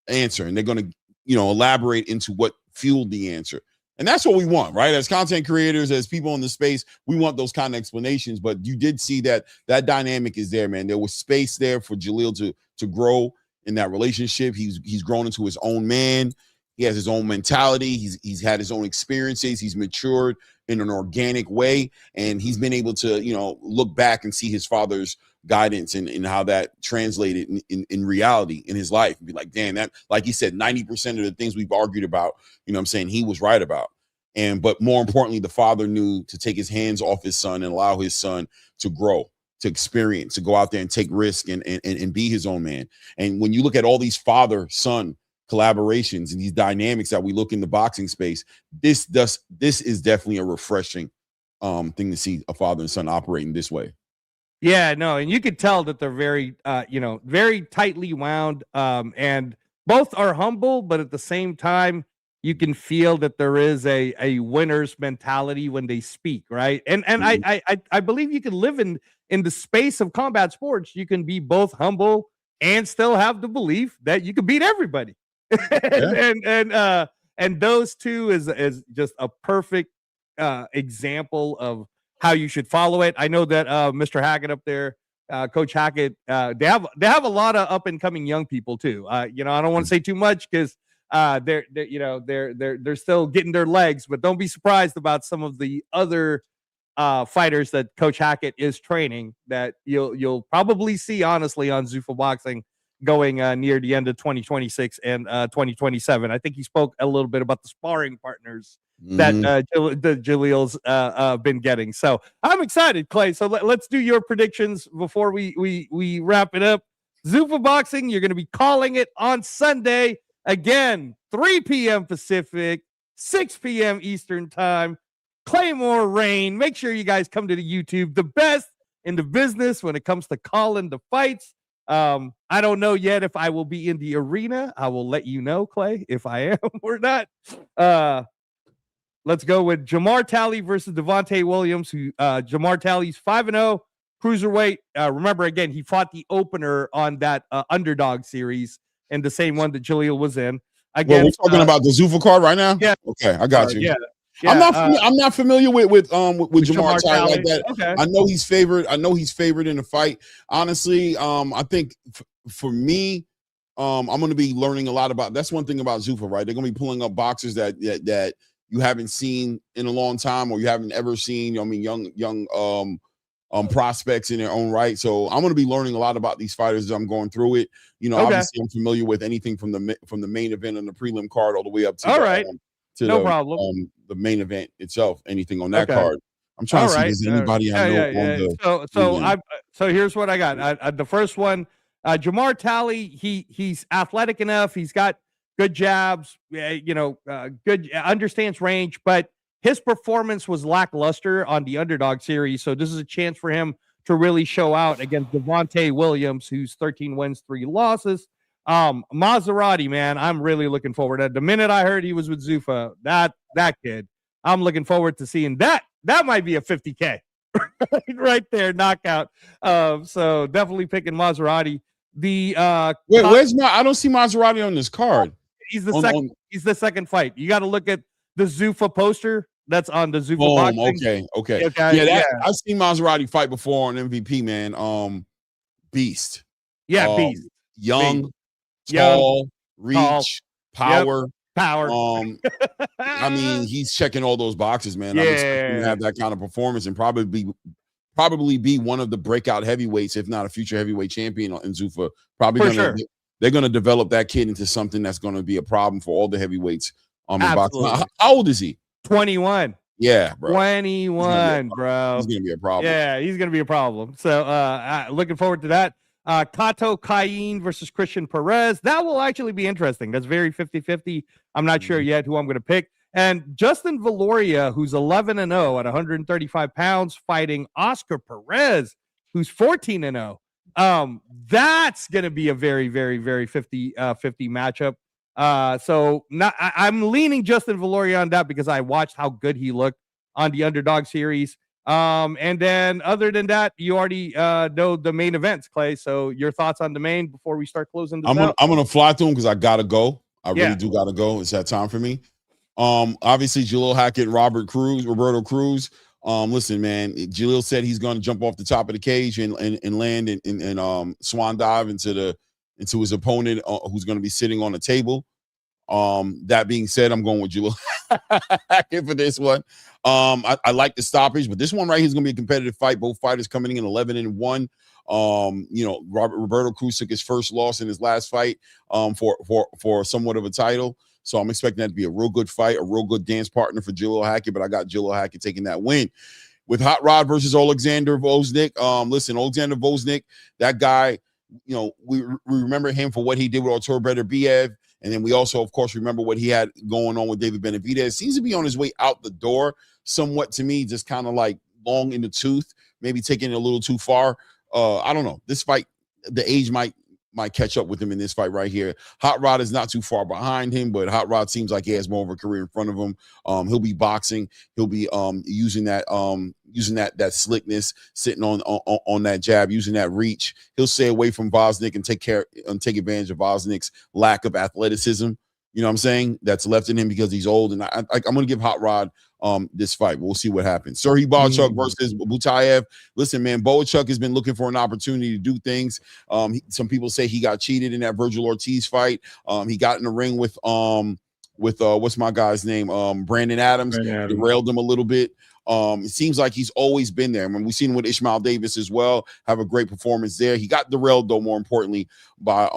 answer, and they're going to elaborate into what fueled the answer. And that's what we want, right? As content creators, as people in the space, we want those kind of explanations. But you did see that dynamic is there, man. There was space there for Jalil to grow in that relationship. He's grown into his own man. He has his own mentality. He's had his own experiences. He's matured in an organic way, and he's been able to, look back and see his father's guidance and how that translated in reality in his life, and be like, damn, that, like he said, 90% of the things we've argued about, what I'm saying, he was right about. But more importantly, the father knew to take his hands off his son and allow his son to grow, to experience, to go out there and take risk and be his own man. And when you look at all these father-son collaborations and these dynamics that we look in the boxing space, this is definitely a refreshing thing to see a father and son operating this way. Yeah, no, and you could tell that they're very very tightly wound, and both are humble, but at the same time you can feel that there is a winner's mentality when they speak, right? And I believe you can live in the space of combat sports. You can be both humble and still have the belief that you can beat everybody. And those two is just a perfect example of how you should follow it. I know that Mr. Hackett up there, Coach Hackett, they have a lot of up and coming young people too. I don't want to say too much because they're still getting their legs, but don't be surprised about some of the other fighters that Coach Hackett is training that you'll probably see honestly on Zuffa Boxing going near the end of 2026 and 2027. I think he spoke a little bit about the sparring partners that Jalil's been getting. So I'm excited, Clay. So let's do your predictions before we wrap it up. Zuffa Boxing, you're going to be calling it on Sunday. Again, 3 p.m. Pacific, 6 p.m. Eastern time. Claymore Rain. Make sure you guys come to the YouTube. The best in the business when it comes to calling the fights. I don't know yet if I will be in the arena. I will let you know, Clay, if I am or not. Let's go with Jamar Talley versus Devontae Williams. Who Jamar Talley's 5-0 cruiserweight. Remember, again, he fought the opener on that underdog series and the same one that Jalil was in. Again, we're talking about the Zuffa card right now. Yeah. Okay, I got you. Yeah. I'm not familiar with Jamar Talley like that. Okay. I know he's favored. In the fight. Honestly, I think for me, I'm going to be learning a lot about. That's one thing about Zuffa, right? They're going to be pulling up boxers that you haven't seen in a long time, or you haven't ever seen. Young prospects in their own right. So I'm going to be learning a lot about these fighters as I'm going through it. Obviously I'm familiar with anything from the main event and the prelim card all the way up to no problem. The main event itself, anything on that card. I'm trying to see if there's anybody I know. So here's what I got. The first one, Jamar Talley, he's athletic enough. He's got good jabs, good, understands range, but his performance was lackluster on the underdog series. So this is a chance for him to really show out against Devontae Williams, who's 13 wins, 3 losses. Maserati, man, I'm really looking forward to it. The minute I heard he was with Zuffa, that kid, I'm looking forward to seeing that. That might be a 50K right there, knockout. So definitely picking Maserati. Where's I don't see Maserati on this card. He's the second. He's the second fight. You got to look at the Zuffa poster that's on the Zuffa boxing. Okay. Yeah, I've seen Maserati fight before on MVP, man. Beast. Yeah, beast. Young, tall, reach, power. Yep. Power. I mean, he's checking all those boxes, man. I'm expecting him to have that kind of performance and probably be one of the breakout heavyweights, if not a future heavyweight champion in Zuffa. They're going to develop that kid into something that's going to be a problem for all the heavyweights in boxing. How old is he? 21. Yeah, bro. 21, bro. He's going to be a problem. Yeah, he's going to be a problem. So looking forward to that. Kato Cain versus Christian Perez. That will actually be interesting. That's very 50-50. I'm not sure yet who I'm going to pick. And Justin Valoria, who's 11-0 at 135 pounds, fighting Oscar Perez, who's 14-0. That's going to be a very, very, very 50-50 matchup. I'm leaning Justin Valoria on that because I watched how good he looked on the underdog series. And then other than that, you already know the main events, Clay. So your thoughts on the main before we start closing this out? I'm gonna fly through them because I gotta go. I really do gotta go. It's that time for me. Obviously Jalil Hackett, Roberto Cruz. Listen, man, Jalil said he's going to jump off the top of the cage and land and swan dive into his opponent, who's going to be sitting on the table. That being said, I'm going with Jalil Hackett for this one. I like the stoppage, but this one right here is going to be a competitive fight. Both fighters coming in 11-1. Roberto Cruz took his first loss in his last fight for somewhat of a title. So I'm expecting that to be a real good fight, a real good dance partner for Jalil Hackett, but I got Jalil Hackett taking that win. With Hot Rod versus Alexander Voznik. Listen, Alexander Voznik, that guy, we remember him for what he did with Artur Beterbiev. And then we also, of course, remember what he had going on with David Benavidez. Seems to be on his way out the door somewhat to me, just kind of like long in the tooth, maybe taking it a little too far. I don't know. This fight, the age might catch up with him in this fight right here. Hot Rod is not too far behind him, but Hot Rod seems like he has more of a career in front of him. He'll be boxing. He'll be using that slickness, sitting on that jab, using that reach. He'll stay away from Voznik and take advantage of Voznik's lack of athleticism. You know what I'm saying? That's left in him because he's old. And I'm going to give Hot Rod this fight. We'll see what happens. Serhii Boachuk versus Butayev. Listen, man, Boachuk has been looking for an opportunity to do things. Some people say he got cheated in that Virgil Ortiz fight. He got in the ring with what's my guy's name? Brandon Adams. Derailed him a little bit. It seems like he's always been there. I mean, we've seen him with Ishmael Davis as well. Have a great performance there. He got derailed, though, more importantly, by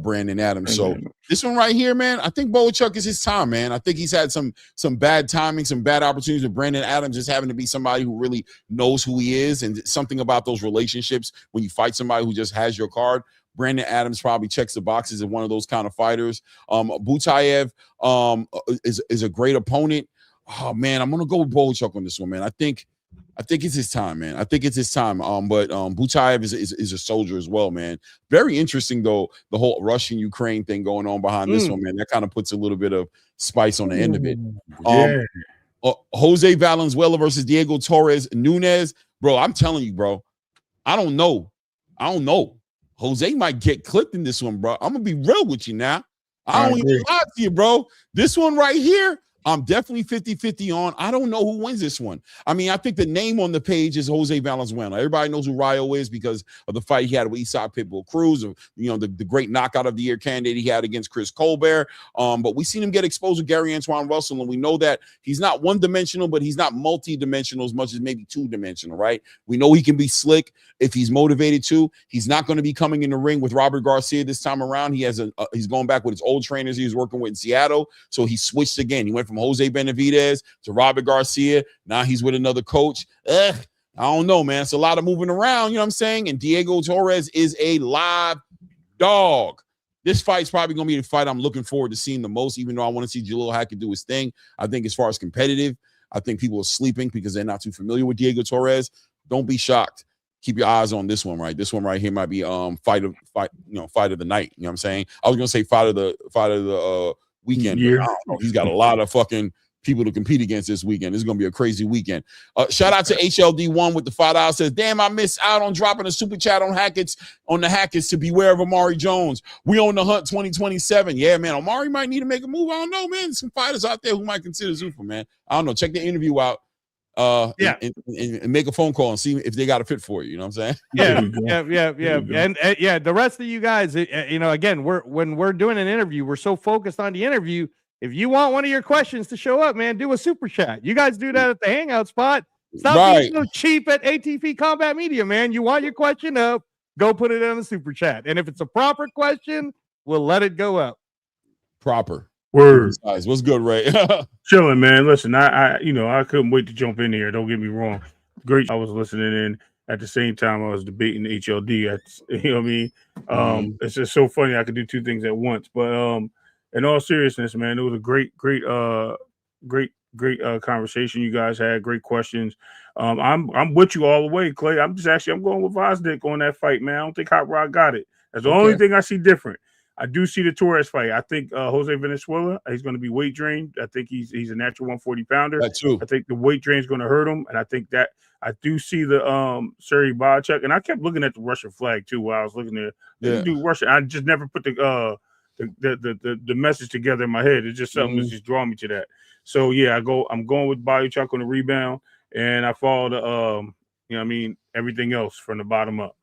Brandon Adams. So this one right here, man, I think Boachuk is his time, man. I think he's had some bad timing, some bad opportunities with Brandon Adams, just having to be somebody who really knows who he is, and something about those relationships when you fight somebody who just has your card. Brandon Adams probably checks the boxes as one of those kind of fighters. Butayev is a great opponent. Oh man, I'm gonna go with Boachuk on this one, man. I think it's his time, man. I think it's his time. But Butayev is a soldier as well, man. Very interesting, though, the whole Russian-Ukraine thing going on behind this one, man. That kind of puts a little bit of spice on the end of it. Jose Valenzuela versus Diego Torres Nunez. Bro, I'm telling you, bro. I don't know. Jose might get clipped in this one, bro. I'm going to be real with you now. I don't even lie to you, bro. This one right here, I'm definitely 50-50 on. I don't know who wins this one. I mean, I think the name on the page is Jose Valenzuela. Everybody knows who Rayo is because of the fight he had with Eastside Pitbull Cruz, or, the great knockout of the year candidate he had against Chris Colbert. But we've seen him get exposed with Gary Antoine Russell, and we know that he's not one-dimensional, but he's not multi-dimensional as much as maybe two-dimensional, right? We know he can be slick if he's motivated to. He's not going to be coming in the ring with Robert Garcia this time around. He's going back with his old trainers he was working with in Seattle, so he switched again. He went from Jose Benavidez to Robert Garcia. Now he's with another coach. I don't know, man. It's a lot of moving around, you know what I'm saying? And Diego Torres is a live dog. This fight's probably going to be the fight I'm looking forward to seeing the most, even though I want to see Jalil Hackett do his thing. I think as far as competitive, I think people are sleeping because they're not too familiar with Diego Torres. Don't be shocked. Keep your eyes on this one, right? This one right here might be fight of the night. You know what I'm saying? I was gonna say fight of the weekend. But I don't know. He's got a lot of fucking people to compete against this weekend. This is gonna be a crazy weekend. Shout out to HLD1 with the $5. Says, damn, I missed out on dropping a super chat on the Hackets to beware of Amari Jones. We on the hunt 2027. Yeah, man. Amari might need to make a move. I don't know, man. Some fighters out there who might consider Zuffa, man. I don't know. Check the interview out. And make a phone call and see if they got a fit for you. You know what I'm saying? Yeah. And the rest of you guys, again, when we're doing an interview, we're so focused on the interview. If you want one of your questions to show up, man, do a super chat. You guys do that at the hangout spot. Stop being so cheap at ATP Combat Media, man. You want your question up, go put it in the super chat. And if it's a proper question, we'll let it go up. Proper. Word. What's good, Ray? Chilling, man. Listen, I couldn't wait to jump in here. Don't get me wrong. Great. I was listening in at the same time I was debating HLD. You know what I mean? It's just so funny I could do two things at once. But in all seriousness, man, it was a great conversation you guys had. Great questions. I'm with you all the way, Clay. I'm going with Voznik on that fight, man. I don't think Hot Rod got it. That's the only thing I see different. I do see the Torres fight. I think Jose Venezuela, he's going to be weight drained. I think he's a natural 140 pounder. That's true. I think the weight drain is going to hurt him, and I think that I do see the Serhii Boachuk, and I kept looking at the Russian flag too while I was looking there. Do Russia. I just never put the the message together in my head. It's just something that's just drawing me to that. So yeah, I'm going with Body Chuck on the rebound, and I follow the everything else from the bottom up.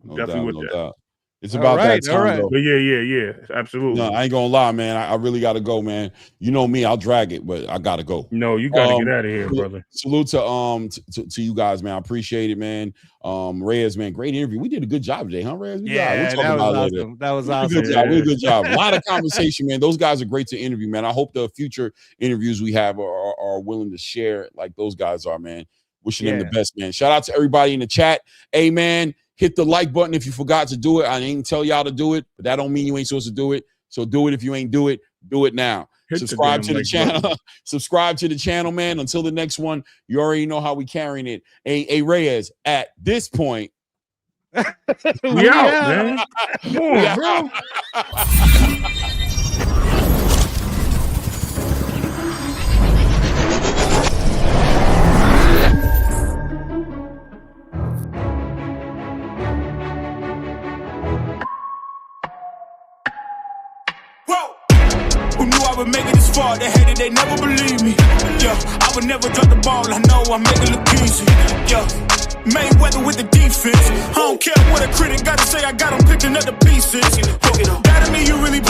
No Definitely doubt, with no that. doubt. It's about that time, though. But yeah, absolutely. No, I ain't gonna lie, man. I really gotta go, man. You know me, I'll drag it, but I gotta go. No, you gotta get out of here, brother. Salute to you guys, man. I appreciate it, man. Reyes, man, great interview. We did a good job today, huh, Reyes? That was awesome. That was awesome. Good job. Good job. A lot of conversation, man. Those guys are great to interview, man. I hope the future interviews we have are willing to share like those guys are, man. Wishing them the best, man. Shout out to everybody in the chat. Hey, man. Hit the like button if you forgot to do it. I ain't tell y'all to do it, but that don't mean you ain't supposed to do it. So do it if you ain't do it now. Subscribe to the channel. Subscribe to the channel, man. Until the next one, you already know how we carrying it. Hey Reyes, at this point, we out, man. Come on, bro. Who knew I would make it this far? They hated, they never believe me. Yeah, I would never drop the ball. I know I make it look easy. Yeah, Mayweather with the defense. I don't care what a critic got to say. I got them picking up the pieces. That to me, you really